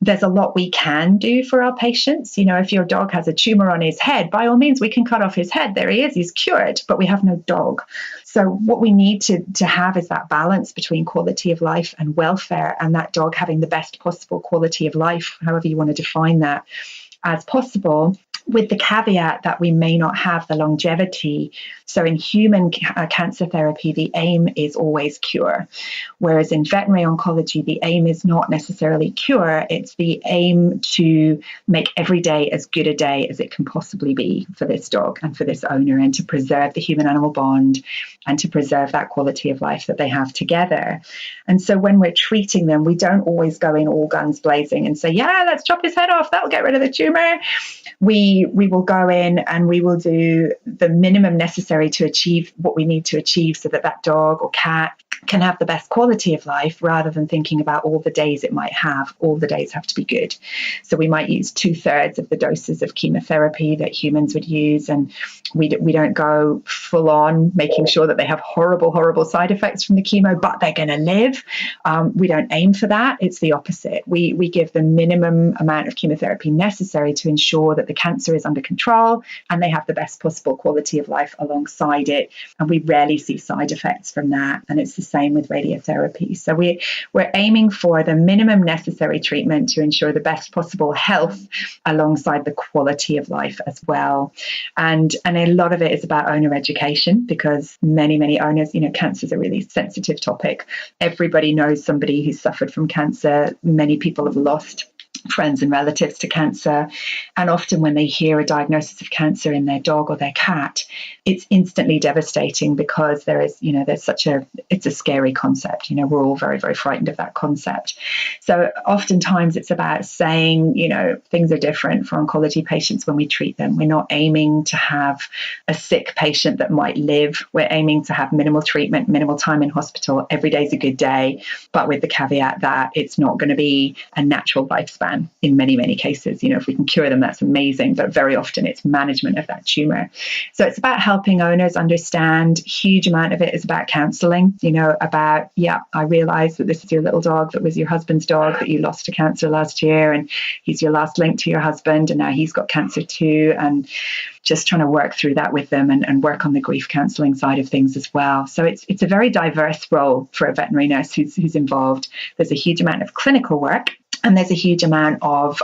there's a lot we can do for our patients. If your dog has a tumor on his head, by all means, we can cut off his head. There he is, he's cured, but we have no dog. So what we need to have is that balance between quality of life and welfare, and that dog having the best possible quality of life, however you want to define that, as possible, with the caveat that we may not have the longevity. So in human cancer therapy, the aim is always cure. Whereas in veterinary oncology, the aim is not necessarily cure. It's the aim to make every day as good a day as it can possibly be for this dog and for this owner, and to preserve the human-animal bond and to preserve that quality of life that they have together. And so when we're treating them, we don't always go in all guns blazing and say, yeah, let's chop his head off, that'll get rid of the tumor. We will go in and we will do the minimum necessary to achieve what we need to achieve so that that dog or cat can have the best quality of life, rather than thinking about all the days it might have. All the days have to be good. So we might use 2/3 of the doses of chemotherapy that humans would use, and we don't go full on making sure that they have horrible side effects from the chemo, but they're going to live. We don't aim for that. It's the opposite. We give the minimum amount of chemotherapy necessary to ensure that the cancer is under control and they have the best possible quality of life alongside it. And we rarely see side effects from that. And it's the same with radiotherapy. So we're aiming for the minimum necessary treatment to ensure the best possible health alongside the quality of life as well. And a lot of it is about owner education, because many owners, cancer is a really sensitive topic. Everybody knows somebody who's suffered from cancer. Many people have lost friends and relatives to cancer. And often when they hear a diagnosis of cancer in their dog or their cat, it's instantly devastating, because there is, it's a scary concept. We're all very, very frightened of that concept. So oftentimes it's about saying, things are different for oncology patients when we treat them. We're not aiming to have a sick patient that might live. We're aiming to have minimal treatment, minimal time in hospital. Every day's a good day, but with the caveat that it's not going to be a natural lifespan in many cases. If we can cure them, that's amazing, but very often it's management of that tumor. So it's about helping owners understand. Huge amount of it is about counseling, about, I realize that this is your little dog that was your husband's dog that you lost to cancer last year, and he's your last link to your husband, and now he's got cancer too, and just trying to work through that with them and work on the grief counseling side of things as well. So it's a very diverse role for a veterinary nurse who's involved. There's a huge amount of clinical work, and there's a huge amount of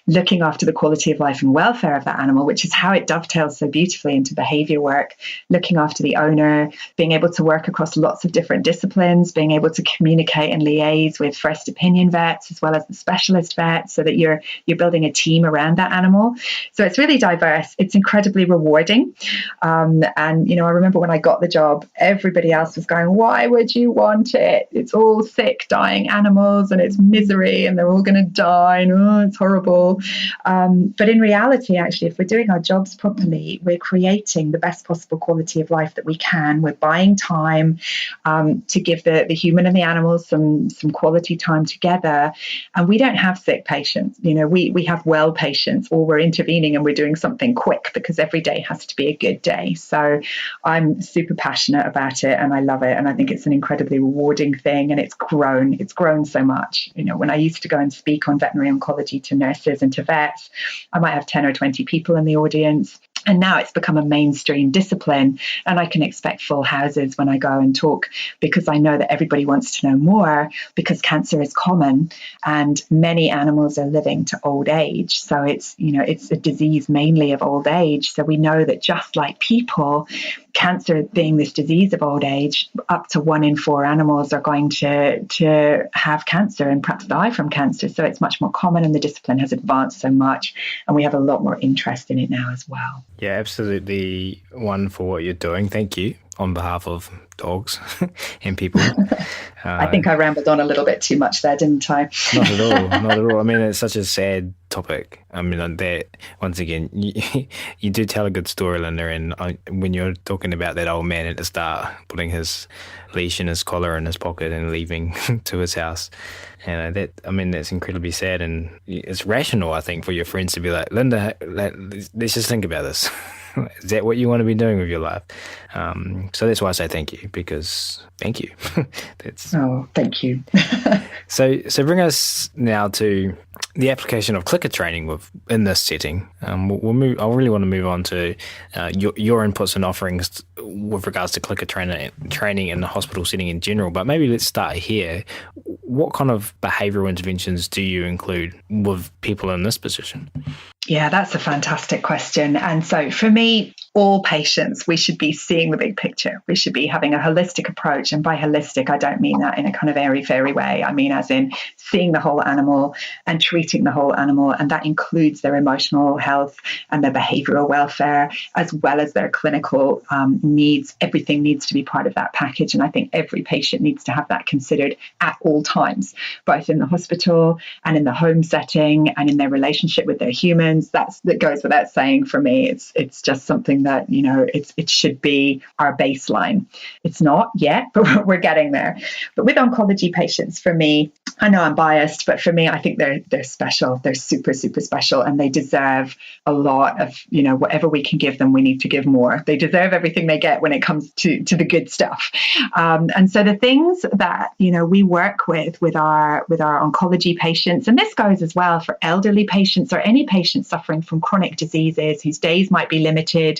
looking after the quality of life and welfare of that animal, which is how it dovetails so beautifully into behavior work, looking after the owner, being able to work across lots of different disciplines, being able to communicate and liaise with first opinion vets as well as the specialist vets, so that you're building a team around that animal. So it's really diverse. It's incredibly rewarding. And, I remember when I got the job, everybody else was going, why would you want it? It's all sick, dying animals, and it's misery, and they're all going to die, and it's horrible. But in reality, actually, if we're doing our jobs properly, we're creating the best possible quality of life that we can. We're buying time to give the human and the animals some quality time together. And we don't have sick patients. We have well patients, or we're intervening and we're doing something quick, because every day has to be a good day. So I'm super passionate about it, and I love it. And I think it's an incredibly rewarding thing, and it's grown so much. When I used to go and speak on veterinary oncology to nurses and to vets, I might have 10 or 20 people in the audience. And now it's become a mainstream discipline, and I can expect full houses when I go and talk, because I know that everybody wants to know more, because cancer is common and many animals are living to old age. So it's a disease mainly of old age. So we know that just like people, cancer being this disease of old age, up to 1 in 4 animals are going to have cancer and perhaps die from cancer. So it's much more common, and the discipline has advanced so much, and we have a lot more interest in it now as well. Yeah, absolutely one for what you're doing. Thank you on behalf of dogs and people. I think I rambled on a little bit too much there, didn't I? Not at all. Not at all. I mean, it's such a sad topic. I mean, that once again, you do tell a good story, Linda. And when you're talking about that old man at the start, putting his leash and his collar in his pocket and leaving to his house, and that's incredibly sad. And it's rational, I think, for your friends to be like, Linda, let's just think about this. Is that what you want to be doing with your life? So that's why I say thank you, because thank you. Thank you. So bring us now to the application of clicker training in this setting. We'll move. I really want to move on to your inputs and offerings with regards to clicker training in the hospital setting in general. But maybe let's start here. What kind of behavioural interventions do you include with people in this position? Yeah, that's a fantastic question. And so for me, all patients, we should be seeing the big picture. We should be having a holistic approach. And by holistic, I don't mean that in a kind of airy-fairy way. I mean as in seeing the whole animal and treating the whole animal. And that includes their emotional health and their behavioural welfare, as well as their clinical needs. Everything needs to be part of that package. And I think every patient needs to have that considered at all times, both in the hospital and in the home setting and in their relationship with their humans. That goes without saying for me. It's just something that, it should be our baseline. It's not yet, but we're getting there. But with oncology patients, for me, I know I'm biased, but for me, I think they're special. They're super, super special, and they deserve a lot of, whatever we can give them, we need to give more. They deserve everything they get when it comes to the good stuff. And so the things that, we work with our oncology patients, and this goes as well for elderly patients or any patients suffering from chronic diseases whose days might be limited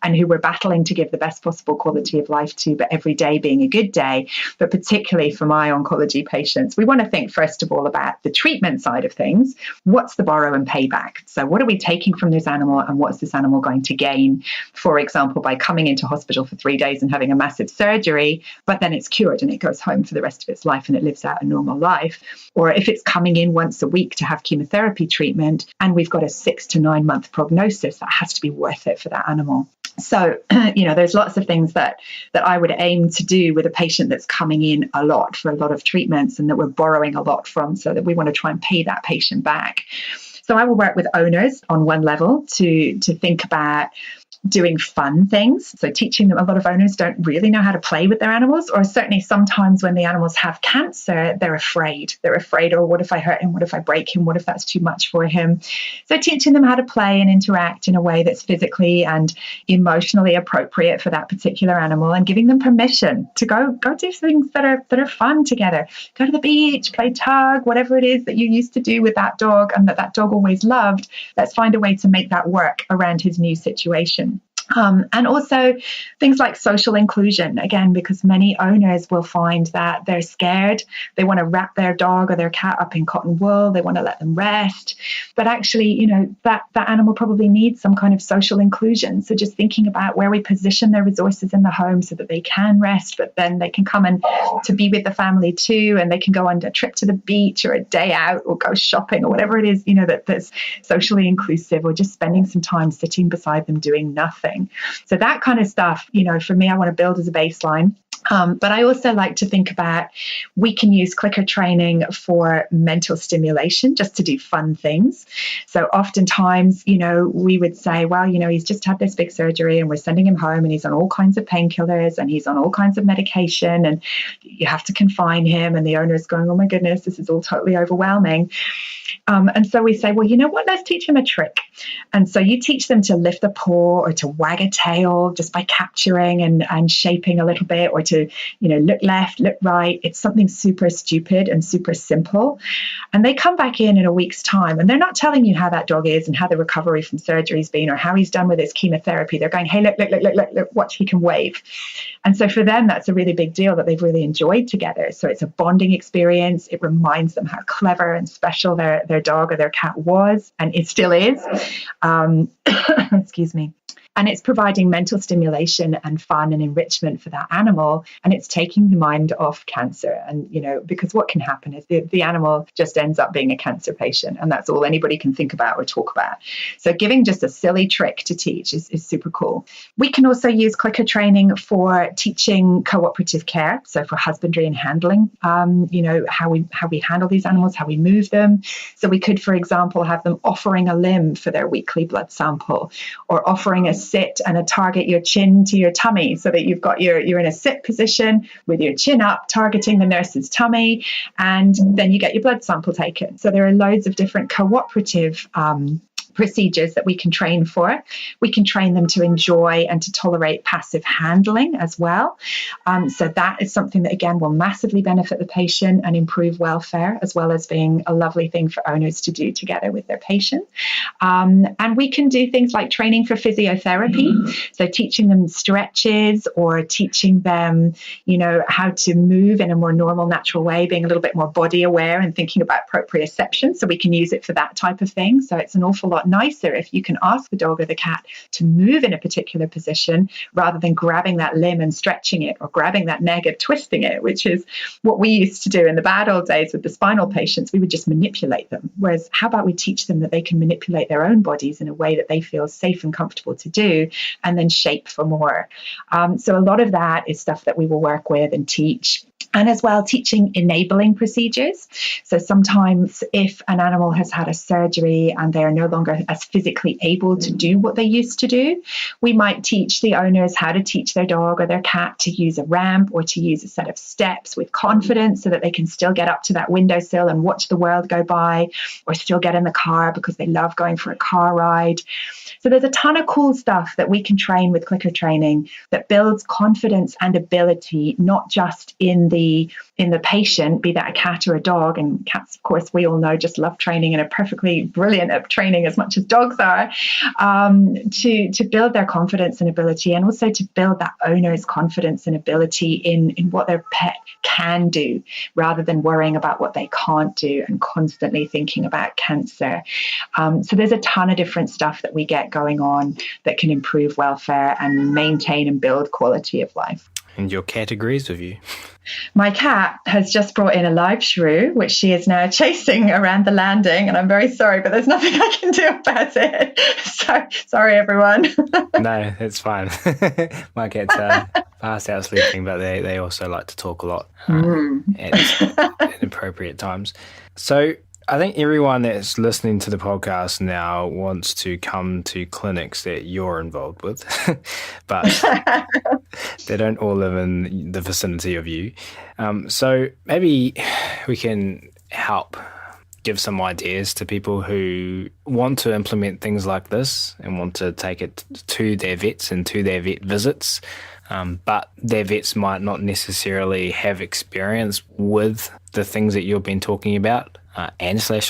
and who we're battling to give the best possible quality of life to, but every day being a good day. But particularly for my oncology patients, we want to think first of all about the treatment side of things. What's the borrow and payback? So what are we taking from this animal, and what's this animal going to gain, for example, by coming into hospital for 3 days and having a massive surgery, but then it's cured and it goes home for the rest of its life and it lives out a normal life? Or if it's coming in once a week to have chemotherapy treatment and we've got a 6 to 9 month prognosis, that has to be worth it for that animal. So, there's lots of things that I would aim to do with a patient that's coming in a lot for a lot of treatments and that we're borrowing a lot from, so that we want to try and pay that patient back. So I will work with owners on one level to think about doing fun things. So teaching them, a lot of owners don't really know how to play with their animals, or certainly sometimes when the animals have cancer, they're afraid. Oh, what if I hurt him? What if I break him? What if that's too much for him? So teaching them how to play and interact in a way that's physically and emotionally appropriate for that particular animal, and giving them permission to go do things that are fun together. Go to the beach, play tug, whatever it is that you used to do with that dog and that dog always loved. Let's find a way to make that work around his new situation. And also things like social inclusion, again, because many owners will find that they're scared. They want to wrap their dog or their cat up in cotton wool. They want to let them rest. But actually, that animal probably needs some kind of social inclusion. So just thinking about where we position their resources in the home so that they can rest, but then they can come and to be with the family too, and they can go on a trip to the beach or a day out or go shopping or whatever it is, that's socially inclusive, or just spending some time sitting beside them doing nothing. So that kind of stuff, for me, I want to build as a baseline. But I also like to think about, we can use clicker training for mental stimulation, just to do fun things. So oftentimes, we would say, well, he's just had this big surgery and we're sending him home and he's on all kinds of painkillers and he's on all kinds of medication and you have to confine him. And the owner is going, oh my goodness, this is all totally overwhelming. And so we say, well, you know what, let's teach him a trick. And so you teach them to lift a paw or to wag a tail just by capturing and shaping a little bit, or to, look left, look right. It's something super stupid and super simple. And they come back in a week's time and they're not telling you how that dog is and how the recovery from surgery has been or how he's done with his chemotherapy. They're going, hey, look, watch, he can wave. And so for them, that's a really big deal that they've really enjoyed together. So it's a bonding experience. It reminds them how clever and special their dog or their cat was, and it still is. Excuse me. And it's providing mental stimulation and fun and enrichment for that animal. And it's taking the mind off cancer. And, because what can happen is the animal just ends up being a cancer patient. And that's all anybody can think about or talk about. So giving just a silly trick to teach is super cool. We can also use clicker training for teaching cooperative care. So for husbandry and handling, how we handle these animals, how we move them. So we could, for example, have them offering a limb for their weekly blood sample, or offering a sit and a target your chin to your tummy, so that you're in a sit position with your chin up, targeting the nurse's tummy, and then you get your blood sample taken. So there are loads of different cooperative procedures that we can train for. We can train them to enjoy and to tolerate passive handling as well. So that is something that, again, will massively benefit the patient and improve welfare, as well as being a lovely thing for owners to do together with their patient. And we can do things like training for physiotherapy. So teaching them stretches, or teaching them, how to move in a more normal, natural way, being a little bit more body aware and thinking about proprioception. So we can use it for that type of thing. So it's an awful lot nicer if you can ask the dog or the cat to move in a particular position, rather than grabbing that limb and stretching it, or grabbing that neck and twisting it, which is what we used to do in the bad old days with the spinal patients. We would just manipulate them. Whereas how about we teach them that they can manipulate their own bodies in a way that they feel safe and comfortable to do, and then shape for more. So a lot of that is stuff that we will work with and teach. And as well, teaching enabling procedures. So sometimes if an animal has had a surgery and they're no longer as physically able to do what they used to do, we might teach the owners how to teach their dog or their cat to use a ramp, or to use a set of steps with confidence, so that they can still get up to that windowsill and watch the world go by, or still get in the car because they love going for a car ride. So there's a ton of cool stuff that we can train with clicker training that builds confidence and ability, not just in the patient, be that a cat or a dog. And cats, of course, we all know, just love training and are perfectly brilliant at training as much as dogs are, to build their confidence and ability, and also to build that owner's confidence and ability in what their pet can do, rather than worrying about what they can't do and constantly thinking about cancer. So there's a ton of different stuff that we get going on that can improve welfare and maintain and build quality of life. And your cat agrees with you. My cat has just brought in a live shrew, which she is now chasing around the landing. And I'm very sorry, but there's nothing I can do about it. So sorry, everyone. No, it's fine. My cats are fast out sleeping, but they also like to talk a lot at inappropriate times. So I think everyone that's listening to the podcast now wants to come to clinics that you're involved with, but they don't all live in the vicinity of you. So maybe we can help give some ideas to people who want to implement things like this and want to take it to their vets and to their vet visits. But their vets might not necessarily have experience with the things that you've been talking about.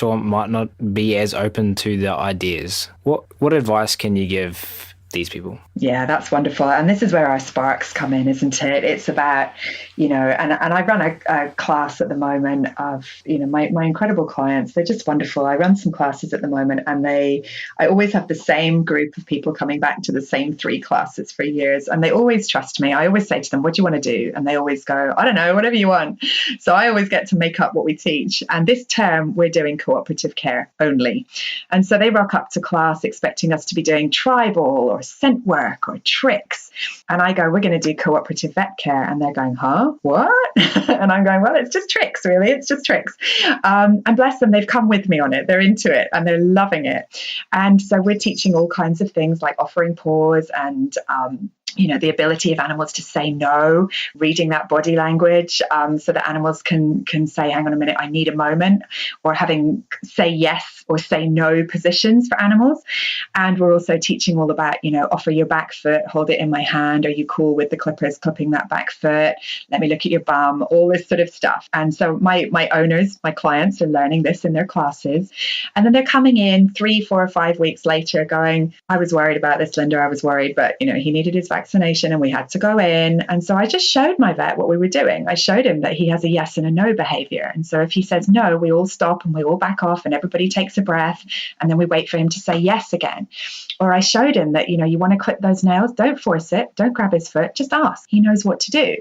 Or might not be as open to the ideas. What advice can you give these people? Yeah, that's wonderful. And this is where our sparks come in, isn't it? It's about, and I run a class at the moment of, my incredible clients. They're just wonderful. I run some classes at the moment, and I always have the same group of people coming back to the same 3 classes for years. And they always trust me. I always say to them, what do you want to do? And they always go, I don't know, whatever you want. So I always get to make up what we teach. And this term, we're doing cooperative care only. And so they rock up to class expecting us to be doing tribal or scent work or tricks. And I go, we're going to do cooperative vet care. And they're going, huh? What? And I'm going, well, it's just tricks, really. It's just tricks. And bless them, they've come with me on it. They're into it and they're loving it. And so we're teaching all kinds of things like offering paws and the ability of animals to say no, reading that body language, so that animals can say, hang on a minute, I need a moment, or having say yes or say no positions for animals. And we're also teaching all about, offer your back back foot, hold it in my hand. Are you cool with the clippers clipping that back foot? Let me look at your bum, all this sort of stuff. And so my owners, my clients are learning this in their classes. And then they're coming in 3, 4, or 5 weeks later going, I was worried about this, Linda. I was worried, but he needed his vaccination and we had to go in. And so I just showed my vet what we were doing. I showed him that he has a yes and a no behavior. And so if he says no, we all stop and we all back off and everybody takes a breath. And then we wait for him to say yes again. Or I showed him that, you want to clip those nails, don't force it, don't grab his foot, just ask. He knows what to do.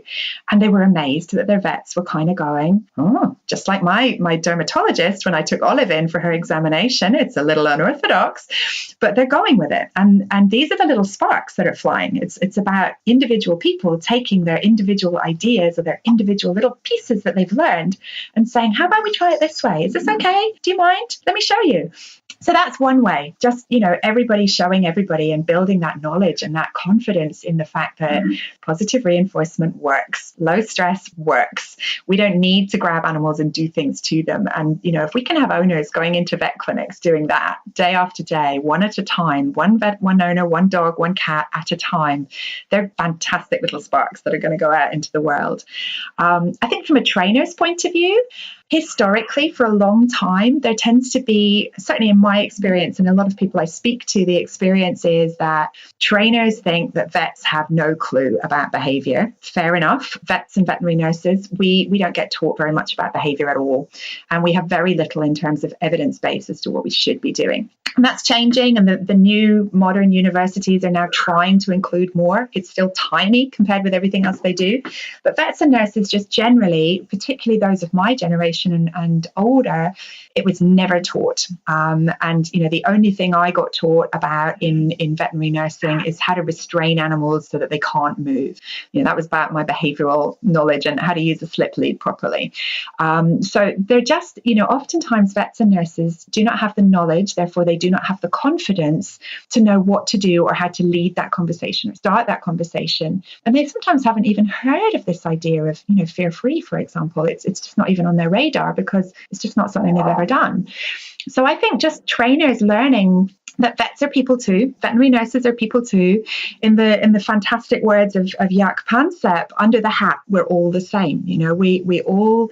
And they were amazed that their vets were kind of going, oh, just like my dermatologist when I took Olive in for her examination. It's a little unorthodox, but they're going with it. And these are the little sparks that are flying. It's about individual people taking their individual ideas or their individual little pieces that they've learned and saying, how about we try it this way? Is this okay? Do you mind? Let me show you. So that's one way, just, everybody showing everybody and building that knowledge and that confidence in the fact that positive reinforcement works. Low stress works. We don't need to grab animals and do things to them. And, if we can have owners going into vet clinics doing that day after day, one at a time, one vet, one owner, one dog, one cat at a time, they're fantastic little sparks that are going to go out into the world. I think from a trainer's point of view, historically, for a long time, there tends to be, certainly in my experience and a lot of people I speak to, the experience is that trainers think that vets have no clue about behavior. Fair enough. Vets and veterinary nurses, we don't get taught very much about behavior at all. And we have very little in terms of evidence base as to what we should be doing. And that's changing. And the new modern universities are now trying to include more. It's still tiny compared with everything else they do. But vets and nurses just generally, particularly those of my generation and older, it was never taught. And, the only thing I got taught about in veterinary nursing is how to restrain animals so that they can't move. That was about my behavioral knowledge and how to use a slip lead properly. So they're just, oftentimes vets and nurses do not have the knowledge, therefore they do not have the confidence to know what to do or how to lead that conversation or start that conversation. And they sometimes haven't even heard of this idea of, fear-free, for example. It's just not even on their radar because it's just not something they've ever done. So I think just trainers learning that vets are people too, veterinary nurses are people too. In the fantastic words of Jaak Pansep, under the hat, we're all the same. We all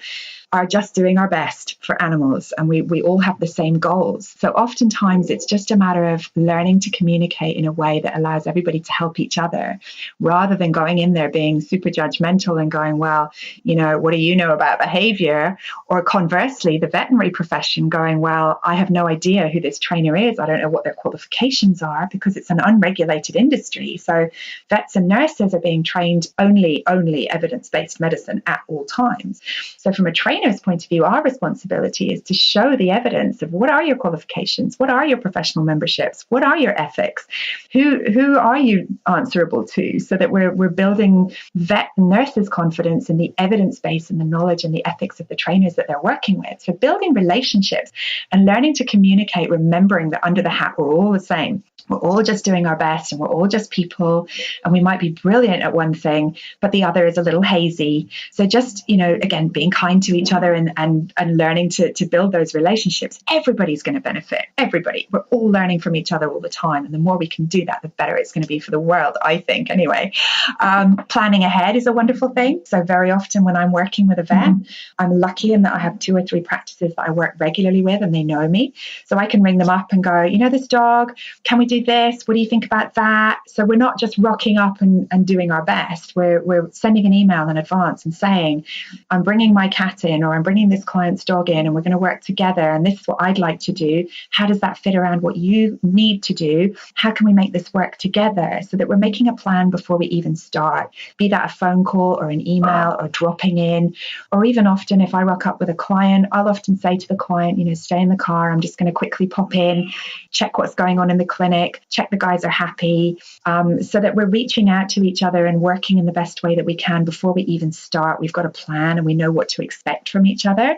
are just doing our best for animals and we all have the same goals. So oftentimes it's just a matter of learning to communicate in a way that allows everybody to help each other rather than going in there being super judgmental and going, well, what do you know about behavior? Or conversely, the veterinary profession going, well, I have no idea who this trainer is. I don't know what their qualifications are because it's an unregulated industry. So vets and nurses are being trained only evidence-based medicine at all times. So from a trainer's point of view, our responsibility is to show the evidence of what are your qualifications, what are your professional memberships, what are your ethics, who are you answerable to, so that we're building vet and nurses' confidence in the evidence base and the knowledge and the ethics of the trainers that they're working with. So building relationships and learning to communicate, remembering that under the hat we're all the same. We're all just doing our best and we're all just people, and we might be brilliant at one thing, but the other is a little hazy. So just, again, being kind to each other and learning to build those relationships. Everybody's going to benefit. Everybody. We're all learning from each other all the time. And the more we can do that, the better it's going to be for the world, I think, anyway. Planning ahead is a wonderful thing. So very often when I'm working with a vet, I'm lucky in that I have 2 or 3 practices that I work regularly with and they know me. So I can ring them up and go, this dog, can we do this? What do you think about that? So we're not just rocking up and doing our best. We're sending an email in advance and saying, I'm bringing my cat in, or I'm bringing this client's dog in, and we're going to work together. And this is what I'd like to do. How does that fit around what you need to do? How can we make this work together so that we're making a plan before we even start? Be that a phone call or an email or dropping in, or even often if I rock up with a client, I'll often say to the client, stay in the car. I'm just going to quickly pop in, check what's going on in the clinic, check the guys are happy, so that we're reaching out to each other and working in the best way that we can before we even start. We've got a plan and we know what to expect from each other,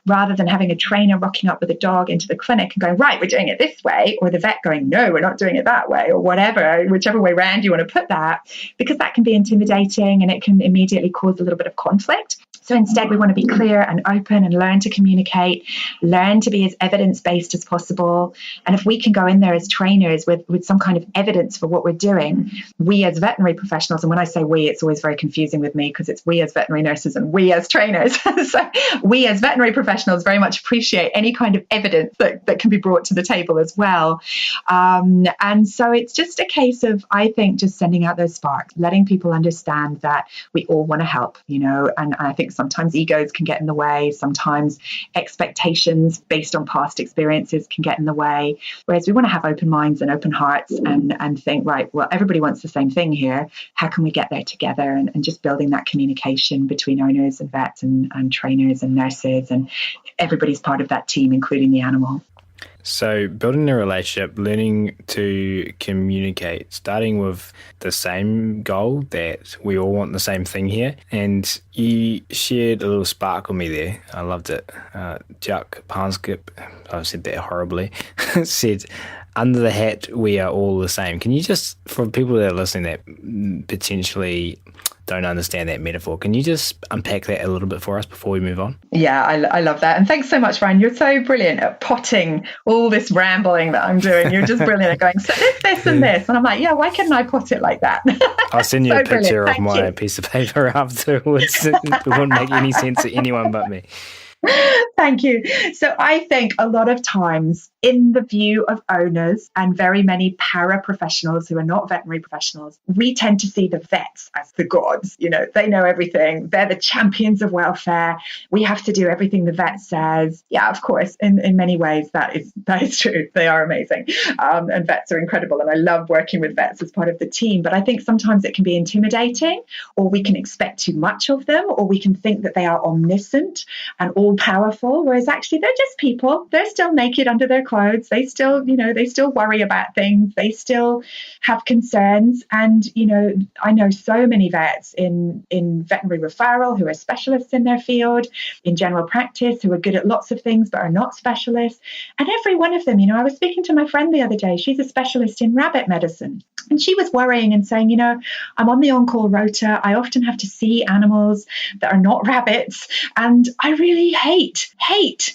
rather than having a trainer rocking up with a dog into the clinic and going, right, we're doing it this way, or the vet going, no, we're not doing it that way, or whatever, whichever way around you want to put that, because that can be intimidating and it can immediately cause a little bit of conflict. So instead, we want to be clear and open and learn to communicate, learn to be as evidence-based as possible. And if we can go in there as trainers with some kind of evidence for what we're doing, we as veterinary professionals, and when I say we, it's always very confusing with me because it's we as veterinary nurses and we as trainers. So we as veterinary professionals very much appreciate any kind of evidence that can be brought to the table as well. And so it's just a case of, I think, just sending out those sparks, letting people understand that we all want to help, and I think sometimes egos can get in the way. Sometimes expectations based on past experiences can get in the way. Whereas we want to have open minds and open hearts and think, right, well, everybody wants the same thing here. How can we get there together? And just building that communication between owners and vets and trainers and nurses, and everybody's part of that team, including the animal. So building a relationship, learning to communicate, starting with the same goal, that we all want the same thing here. And you shared a little spark with me there. I loved it. Jack Panskip, I said that horribly, said, under the hat, we are all the same. Can you just, for people that are listening that potentially don't understand that metaphor, can you just unpack that a little bit for us before we move on? Yeah, I love that. And thanks so much, Ryan. You're so brilliant at potting all this rambling that I'm doing. You're just brilliant at going, so this, and this. And I'm like, yeah, why couldn't I pot it like that? I'll send you a picture of my piece of paper afterwards. It wouldn't make any sense to anyone but me. Thank you. So I think a lot of times in the view of owners and very many paraprofessionals who are not veterinary professionals, we tend to see the vets as the gods. They know everything. They're the champions of welfare. We have to do everything the vet says. Yeah, of course, in many ways, that is true. They are amazing. And vets are incredible. And I love working with vets as part of the team. But I think sometimes it can be intimidating, or we can expect too much of them, or we can think that they are omniscient and all powerful, whereas actually they're just people. They're still naked under their clothes. They still, they still worry about things. They still have concerns. And, I know so many vets in veterinary referral who are specialists in their field, in general practice, who are good at lots of things but are not specialists. And every one of them, I was speaking to my friend the other day. She's a specialist in rabbit medicine. And she was worrying and saying, I'm on the on-call rota. I often have to see animals that are not rabbits. And I really hate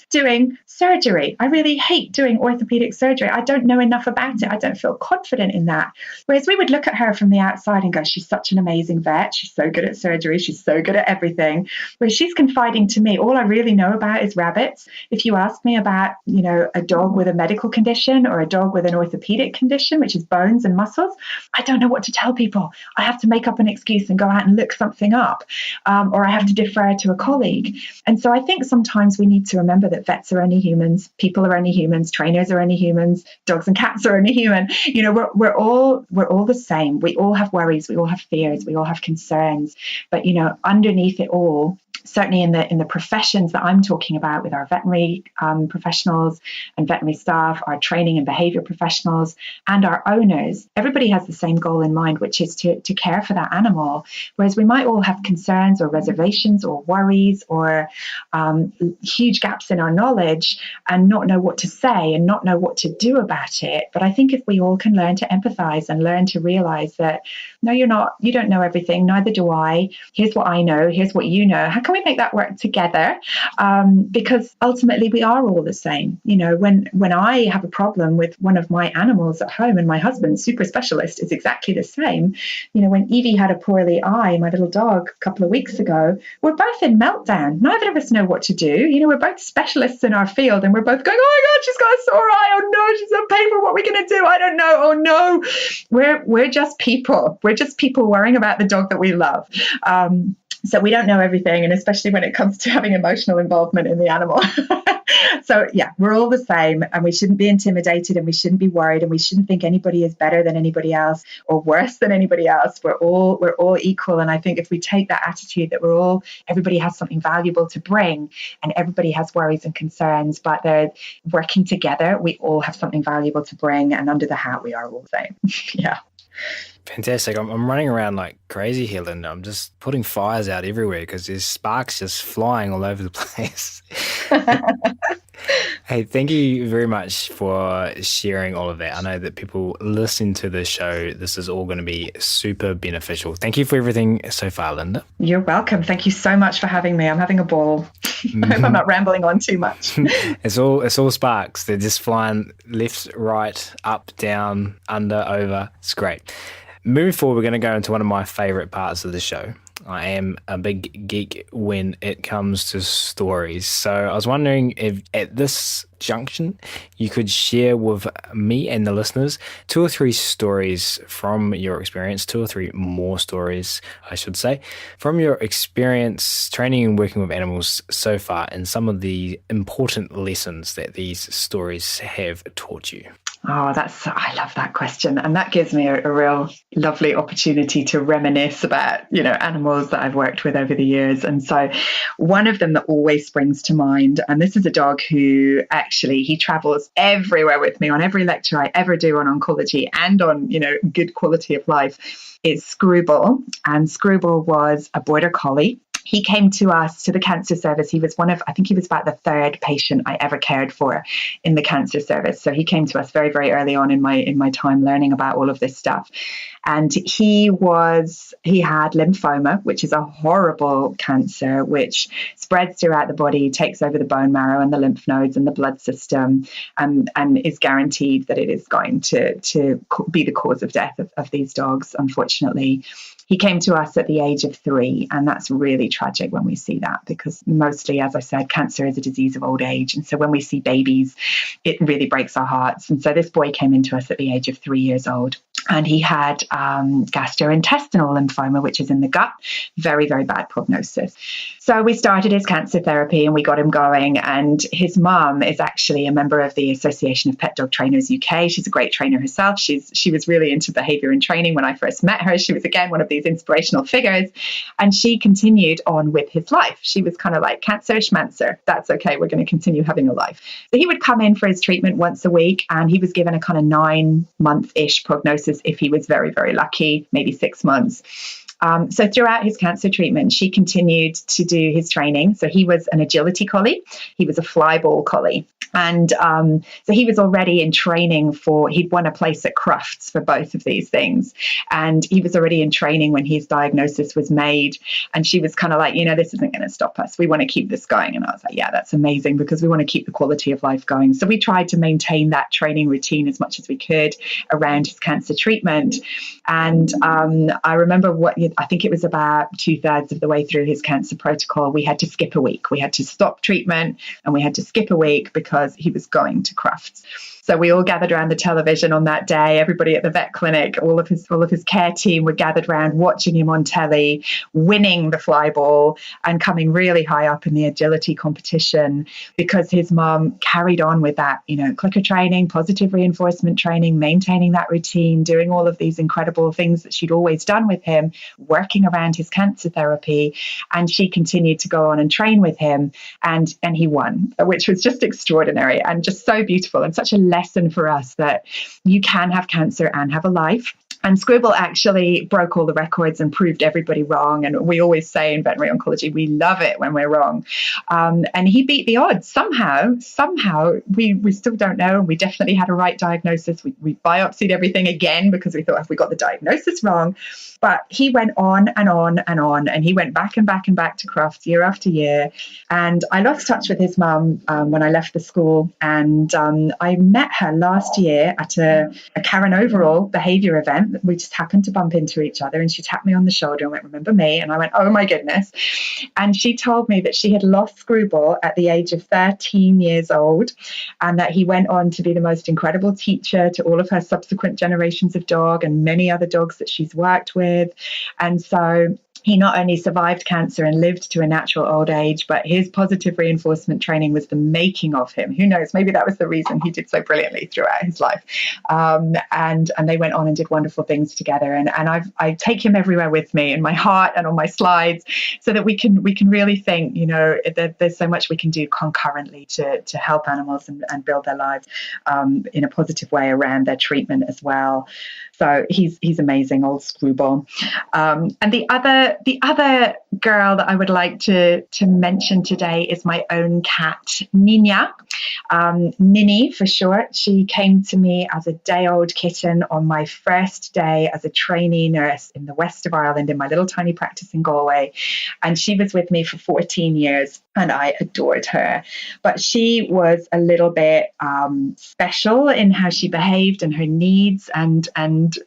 doing surgery. I really hate doing orthopedic surgery. I don't know enough about it. I don't feel confident in that. Whereas we would look at her from the outside and go, she's such an amazing vet. She's so good at surgery. She's so good at everything. Whereas she's confiding to me, all I really know about is rabbits. If you ask me about, a dog with a medical condition or a dog with an orthopedic condition, which is bones and muscles, I don't know what to tell people. I have to make up an excuse and go out and look something up, or I have to defer to a colleague. And so I think sometimes we need to remember that vets are only humans, people are only humans, trainers are only humans, dogs and cats are only human. We're all the same. We all have worries, we all have fears, we all have concerns. But underneath it all, certainly in the professions that I'm talking about with our veterinary professionals and veterinary staff, our training and behavior professionals, and our owners, everybody has the same goal in mind, which is to care for that animal. Whereas we might all have concerns or reservations or worries or huge gaps in our knowledge and not know what to say and not know what to do about it. But I think if we all can learn to empathize and learn to realize that, no, you don't know everything, neither do I. Here's what I know, here's what you know. How can we make that work together? Because ultimately we are all the same. When I have a problem with one of my animals at home, and my husband, super specialist, is exactly the same. When Evie had a poorly eye, my little dog, a couple of weeks ago, we're both in meltdown. Neither of us know what to do. We're both specialists in our field, and we're both going, oh my God, she's got a sore eye. Oh no, she's on paper. What are we going to do? I don't know. Oh no. We're just people. We're just people worrying about the dog that we love. So we don't know everything, and especially when it comes to having emotional involvement in the animal. So yeah, we're all the same, and we shouldn't be intimidated, and we shouldn't be worried, and we shouldn't think anybody is better than anybody else or worse than anybody else. We're all equal. And I think if we take that attitude that everybody has something valuable to bring, and everybody has worries and concerns, but they're working together, we all have something valuable to bring, and under the hat we are all the same. Yeah. Fantastic. I'm running around like crazy here, Linda. I'm just putting fires out everywhere because there's sparks just flying all over the place. Hey, thank you very much for sharing all of that. I know that people listening to this show, this is all going to be super beneficial. Thank you for everything so far, Linda. You're welcome. Thank you so much for having me. I'm having a ball. I hope I'm not rambling on too much. It's all sparks. They're just flying left, right, up, down, under, over. It's great. Moving forward, we're going to go into one of my favorite parts of the show. I am a big geek when it comes to stories. So I was wondering if at this junction you could share with me and the listeners 2 or 3 stories from your experience, 2 or 3 more stories, I should say, from your experience training and working with animals so far, and some of the important lessons that these stories have taught you. Oh, I love that question. And that gives me a real lovely opportunity to reminisce about, animals that I've worked with over the years. And so one of them that always springs to mind, and this is a dog who actually, he travels everywhere with me on every lecture I ever do on oncology and on, good quality of life, is Screwball. And Screwball was a border collie. He came to us, to the cancer service. He was I think he was about the 3rd patient I ever cared for in the cancer service. So he came to us very, very early on in my time learning about all of this stuff. And he had lymphoma, which is a horrible cancer, which spreads throughout the body, takes over the bone marrow and the lymph nodes and the blood system, and is guaranteed that it is going to be the cause of death of these dogs, unfortunately. He came to us at the age of 3, and that's really tragic when we see that, because mostly, as I said, cancer is a disease of old age. And so when we see babies, it really breaks our hearts. And so this boy came into us at the age of 3 years old, and he had gastrointestinal lymphoma, which is in the gut, very, very bad prognosis. So we started his cancer therapy and we got him going. And his mum is actually a member of the Association of Pet Dog Trainers UK. She's a great trainer herself. She was really into behavior and training when I first met her. She was, again, one of these inspirational figures. And she continued on with his life. She was kind of like, cancer, schmancer. That's okay. We're going to continue having a life. So he would come in for his treatment once a week, and he was given a kind of 9-month-ish prognosis if he was very, very lucky, maybe 6 months. So throughout his cancer treatment, she continued to do his training. So he was an agility collie. He was a fly ball collie. And so he was already in training he'd won a place at Crufts for both of these things. And he was already in training when his diagnosis was made. And she was kind of like, this isn't going to stop us. We want to keep this going. And I was like, yeah, that's amazing, because we want to keep the quality of life going. So we tried to maintain that training routine as much as we could around his cancer treatment. And I remember I think it was about 2/3 of the way through his cancer protocol, we had to skip a week. We had to stop treatment and we had to skip a week because he was going to Crufts. So we all gathered around the television on that day. Everybody at the vet clinic, all of his care team were gathered around watching him on telly, winning the fly ball and coming really high up in the agility competition, because his mum carried on with that, clicker training, positive reinforcement training, maintaining that routine, doing all of these incredible things that she'd always done with him, working around his cancer therapy. And she continued to go on and train with him, and he won, which was just extraordinary and just so beautiful, and such a lesson for us that you can have cancer and have a life. And Scribble actually broke all the records and proved everybody wrong. And we always say in veterinary oncology, we love it when we're wrong. And he beat the odds somehow. We still don't know. We definitely had a right diagnosis. We biopsied everything again because we thought, if we got the diagnosis wrong. But he went on and on and on, and he went back and back and back to Crufts year after year. And I lost touch with his mum when I left the school. And I met her last year at a Karen Overall behavior event. We just happened to bump into each other, and she tapped me on the shoulder and went, "Remember me?" And I went, "Oh my goodness." And she told me that she had lost Screwball at the age of 13 years old, and that he went on to be the most incredible teacher to all of her subsequent generations of dog and many other dogs that she's worked with. And so he not only survived cancer and lived to a natural old age, but his positive reinforcement training was the making of him. Who knows? Maybe that was the reason he did so brilliantly throughout his life. And they went on and did wonderful things together. And I take him everywhere with me in my heart and on my slides, so that we can really think, there's so much we can do concurrently to help animals and build their lives in a positive way around their treatment as well. So he's amazing, old Screwball. And the other girl that I would like to mention today is my own cat, Nina. Ninny for short. She came to me as a day-old kitten on my first day as a trainee nurse in the west of Ireland in my little tiny practice in Galway. And she was with me for 14 years and I adored her. But she was a little bit special in how she behaved and her needs and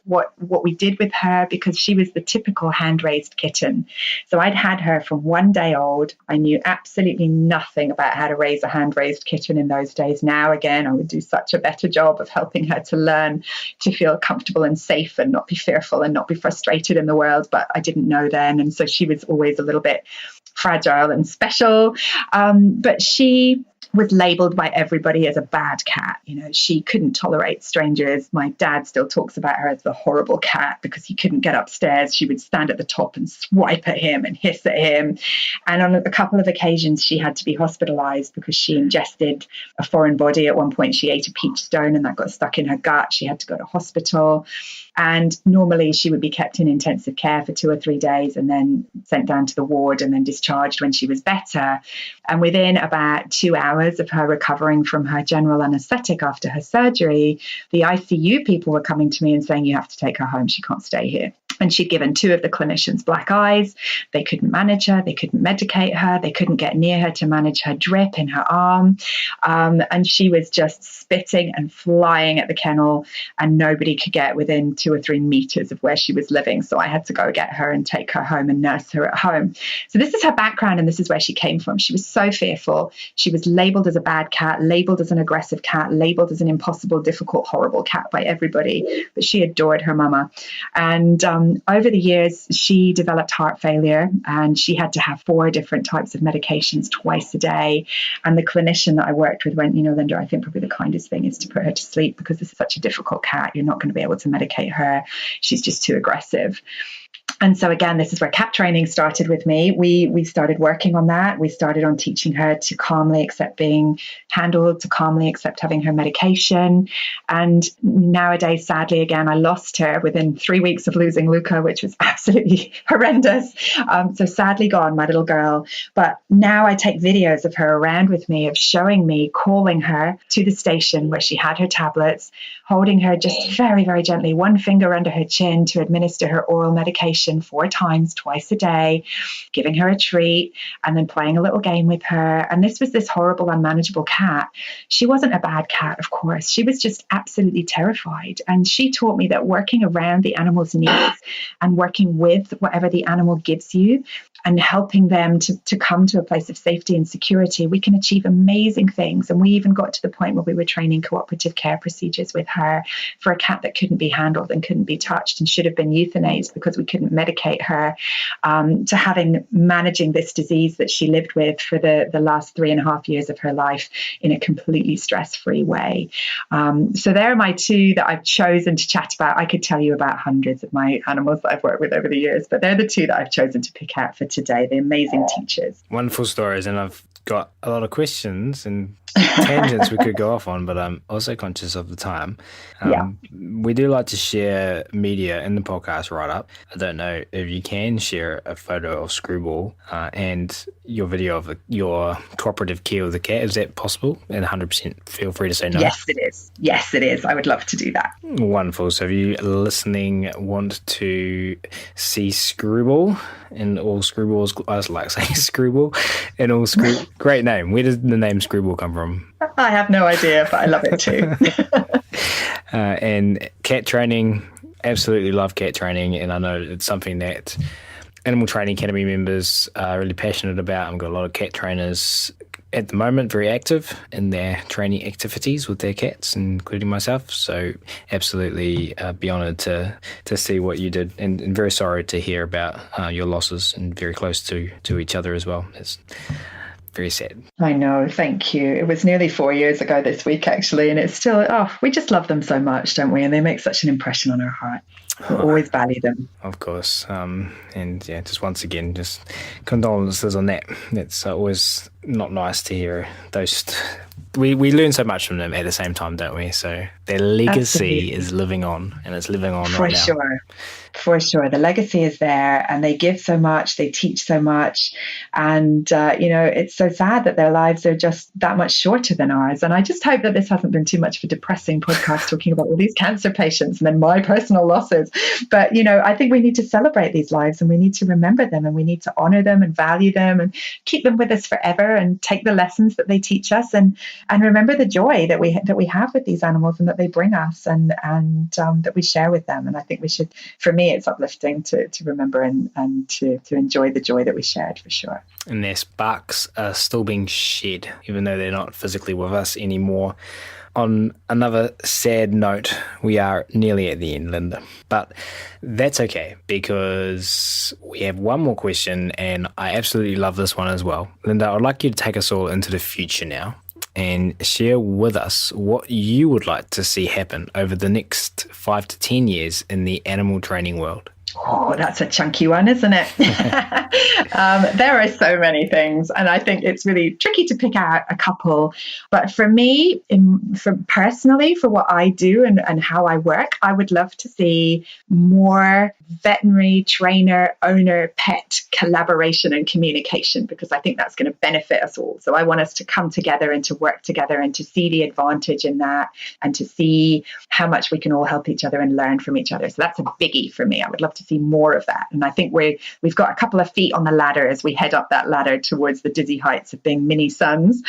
what we did with her, because she was the typical hand-raised kitten. So I'd had her from 1 day old. I knew absolutely nothing about how to raise a hand-raised kitten in those days. Now, again, I would do such a better job of helping her to learn to feel comfortable and safe and not be fearful and not be frustrated in the world. But I didn't know then. And so she was always a little bit fragile and special. But she was labeled by everybody as a bad cat. You know, she couldn't tolerate strangers. My dad still talks about her as the horrible cat because he couldn't get upstairs. She would stand at the top and swipe at him and hiss at him. And on a couple of occasions, she had to be hospitalized because she ingested a foreign body. At one point, she ate a peach stone and that got stuck in her gut. She had to go to hospital. And normally she would be kept in intensive care for 2 or 3 days and then sent down to the ward and then discharged when she was better. And within about 2 hours of her recovering from her general anesthetic after her surgery, the ICU people were coming to me and saying, you have to take her home. She can't stay here. And she'd given 2 of the clinicians black eyes. They couldn't manage her. They couldn't medicate her. They couldn't get near her to manage her drip in her arm. And she was just spitting and flying at the kennel, and nobody could get within 2 or 3 meters of where she was living. So I had to go get her and take her home and nurse her at home. So this is her background, and this is where she came from. She was so fearful. She was labeled as a bad cat, labeled as an aggressive cat, labeled as an impossible, difficult, horrible cat by everybody. But she adored her mama. And over the years, she developed heart failure and she had to have 4 different types of medications twice a day. And the clinician that I worked with went, Linda, I think probably the kindest thing is to put her to sleep because this is such a difficult cat. You're not going to be able to medicate her. She's just too aggressive. And so again, this is where cat training started with me. We started working on that. We started on teaching her to calmly accept being handled, to calmly accept having her medication. And nowadays, sadly, again, I lost her within 3 weeks of losing Luca, which was absolutely horrendous. So sadly gone, my little girl. But now I take videos of her around with me, of showing me, calling her to the station where she had her tablets, holding her just very, very gently, 1 finger under her chin to administer her oral medication 4 times, twice a day, giving her a treat, and then playing a little game with her. And this was this horrible, unmanageable cat. She wasn't a bad cat, of course. She was just absolutely terrified. And she taught me that working around the animal's needs and working with whatever the animal gives you and helping them to come to a place of safety and security, we can achieve amazing things. And we even got to the point where we were training cooperative care procedures with her for a cat that couldn't be handled and couldn't be touched and should have been euthanized because we couldn't medicate her, to managing this disease that she lived with for the last 3.5 years of her life in a completely stress-free way. So there are my 2 that I've chosen to chat about. I could tell you about hundreds of my animals that I've worked with over the years, but they're the 2 that I've chosen to pick out for today, the amazing teachers. Wonderful stories, and I've got a lot of questions and tangents we could go off on, but I'm also conscious of the time. We do like to share media in the podcast write-up. I don't know if you can share a photo of Screwball and your video of your cooperative care with the cat. Is that possible? And 100% feel free to say no. Yes, it is. Yes, it is. I would love to do that. Wonderful. So if you listening want to see Screwball in all Screwballs, I just like saying Screwball in all great name. Where does the name Screwball come from? I have no idea, but I love it too. And cat training, absolutely love cat training, and I know it's something that Animal Training Academy members are really passionate about. I've got a lot of cat trainers at the moment very active in their training activities with their cats, including myself. So absolutely be honoured to see what you did, and very sorry to hear about your losses, and very close to each other as well. It's very sad. I know, thank you. It was nearly 4 years ago this week, actually, and it's still, we just love them so much, don't we? And they make such an impression on our heart. We'll always value them. Of course. And yeah, just once again, just condolences on that. It's always not nice to hear those. We learn so much from them at the same time, don't we? So their legacy is living on, and it's living on right now. For sure. The legacy is there, and they give so much, they teach so much. And, it's so sad that their lives are just that much shorter than ours. And I just hope that this hasn't been too much of a depressing podcast talking about all these cancer patients and then my personal losses. But, I think we need to celebrate these lives, and we need to remember them, and we need to honor them and value them and keep them with us forever, and take the lessons that they teach us, and remember the joy that we have with these animals and that they bring us, and that we share with them. And I think we should, for me, it's uplifting to remember and to enjoy the joy that we shared, for sure. And their sparks are still being shed, even though they're not physically with us anymore. On another sad note, we are nearly at the end, Linda. But that's okay, because we have one more question, and I absolutely love this one as well. Linda, I'd like you to take us all into the future now and share with us what you would like to see happen over the next 5 to 10 years in the animal training world. Oh, that's a chunky one, isn't it? There are so many things, and I think it's really tricky to pick out a couple. But for me, personally, for what I do and how I work, I would love to see more veterinary trainer, owner, pet collaboration and communication, because I think that's going to benefit us all. So I want us to come together and to work together and to see the advantage in that, and to see how much we can all help each other and learn from each other. So that's a biggie for me. I would love to see more of that. And I think we've got a couple of feet on the ladder as we head up that ladder towards the dizzy heights of being mini sons.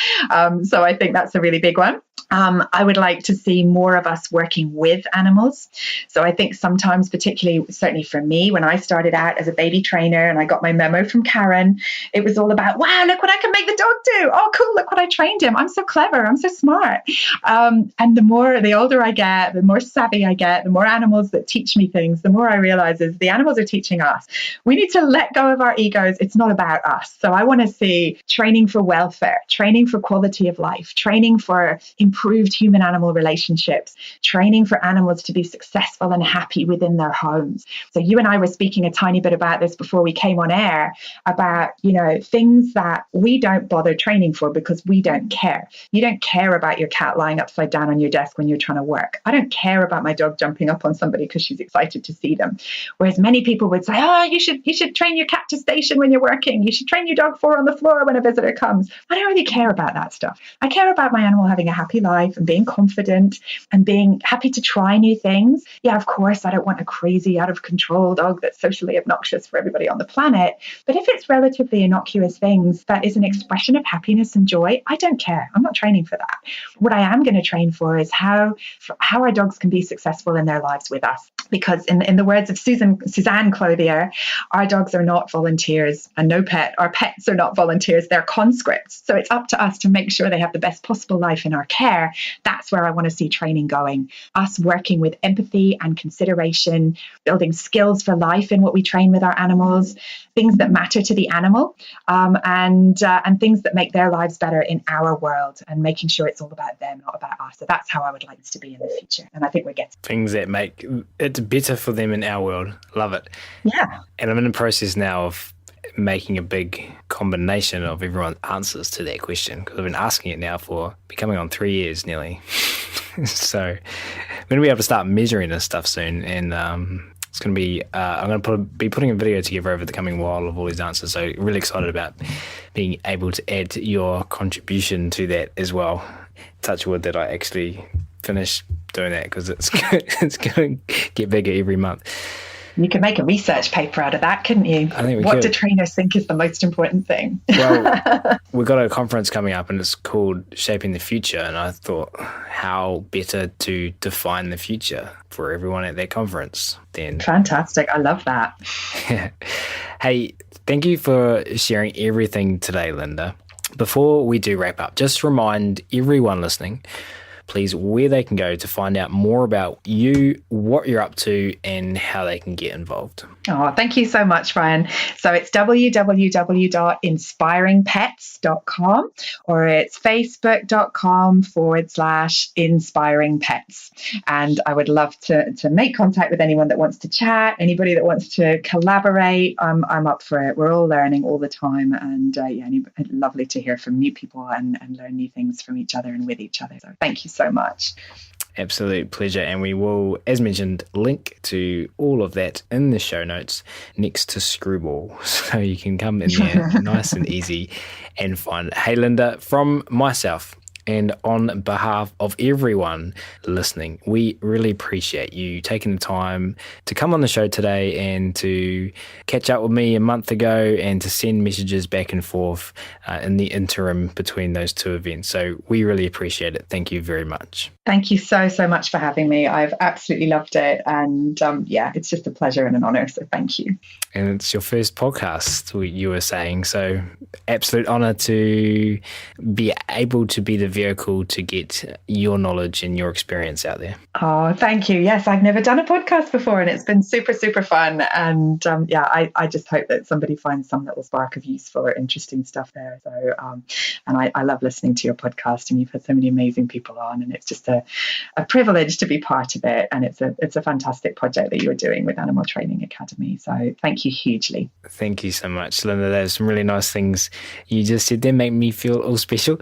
So I think that's a really big one. I would like to see more of us working with animals. So I think sometimes, particularly, certainly for me, when I started out as a baby trainer and I got my memo from Karen, it was all about, wow, look what I can make the dog do. Oh, cool. Look what I trained him. I'm so clever. I'm so smart. And the older I get, the more savvy I get, the more animals that teach me things, the more I realize is the animals are teaching us. We need to let go of our egos. It's not about us. So I want to see training for welfare, training for quality of life, training for improved human-animal relationships, training for animals to be successful and happy within their homes. So you and I were speaking a tiny bit about this before we came on air, about, things that we don't bother training for because we don't care. You don't care about your cat lying upside down on your desk when you're trying to work. I don't care about my dog jumping up on somebody because she's excited to see them. Whereas many people would say, oh, you should train your cat to station when you're working. You should train your dog 4 on the floor when a visitor comes. I don't really care about that stuff. I care about my animal having a happy life and being confident and being happy to try new things. Yeah, of course, I don't want a crazy, out of control dog that's socially obnoxious for everybody on the planet. But if it's relatively innocuous things that is an expression of happiness and joy, I don't care. I'm not training for that. What I am going to train for is how our dogs can be successful in their lives with us. Because in the words of Suzanne Clothier, our dogs are not volunteers, and our pets are not volunteers, they're conscripts. So it's up to us to make sure they have the best possible life in our care. That's where I want to see training going. Us working with empathy and consideration, building skills for life in what we train with our animals, things that matter to the animal, and things that make their lives better in our world, and making sure it's all about them, not about us. So that's how I would like this to be in the future. And I think we're getting things that make it better for them in our world. Love it. Yeah. And I'm in the process now of making a big combination of everyone's answers to that question, because I've been asking it now for becoming on 3 years nearly. So I'm going to be able to start measuring this stuff soon, and it's going to be I'm going to be putting a video together over the coming while of all these answers. So really excited about being able to add your contribution to that as well. Touch wood that I actually finish doing that, because it's going to get bigger every month. You could make a research paper out of that, couldn't you? I think we What could. do trainers think is the most important thing? Well, we've got a conference coming up, and it's called Shaping the Future. And I thought, how better to define the future for everyone at that conference then? Fantastic. I love that. Hey, thank you for sharing everything today, Linda. Before we do wrap up, just remind everyone listening please, where they can go to find out more about you, what you're up to, and how they can get involved. Oh, thank you so much, Ryan. So it's www.inspiringpets.com, or it's facebook.com/inspiringpets. And I would love to make contact with anyone that wants to chat, anybody that wants to collaborate. I'm up for it. We're all learning all the time. And lovely to hear from new people and learn new things from each other and with each other. So thank you so much. Absolute pleasure. And we will, as mentioned, link to all of that in the show notes next to Screwball. So you can come in there nice and easy and find it. Hey, Linda, from myself and on behalf of everyone listening, we really appreciate you taking the time to come on the show today and to catch up with me a month ago and to send messages back and forth in the interim between those two events. So we really appreciate it. Thank you very much. Thank you so much for having me. I've absolutely loved it. And it's just a pleasure and an honor. So thank you. And it's your first podcast, you were saying. So absolute honor to be able to be the vehicle to get your knowledge and your experience out there. Oh, thank you. Yes, I've never done a podcast before and it's been super fun. And I just hope that somebody finds some little spark of useful or interesting stuff there. So, and I love listening to your podcast, and you've had so many amazing people on, and it's just a privilege to be part of it. And it's a fantastic project that you're doing with Animal Training Academy. So thank you hugely. Thank you so much, Linda. There's some really nice things you just said there, make me feel all special.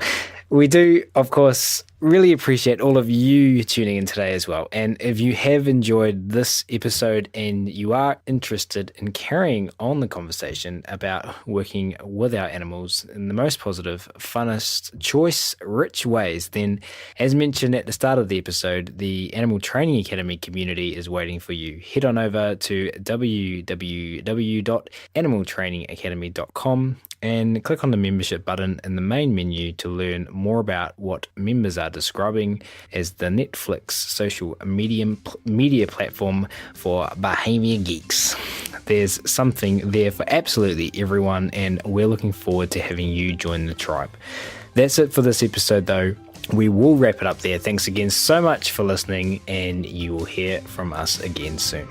We do, of course, really appreciate all of you tuning in today as well. And if you have enjoyed this episode and you are interested in carrying on the conversation about working with our animals in the most positive, funnest, choice-rich ways, then as mentioned at the start of the episode, the Animal Training Academy community is waiting for you. Head on over to www.animaltrainingacademy.com and click on the membership button in the main menu to learn more about what members are describing as the Netflix social media platform for behavior geeks. There's something there for absolutely everyone, and we're looking forward to having you join the tribe. That's it for this episode, though. We will wrap it up there. Thanks again so much for listening, and you will hear from us again soon.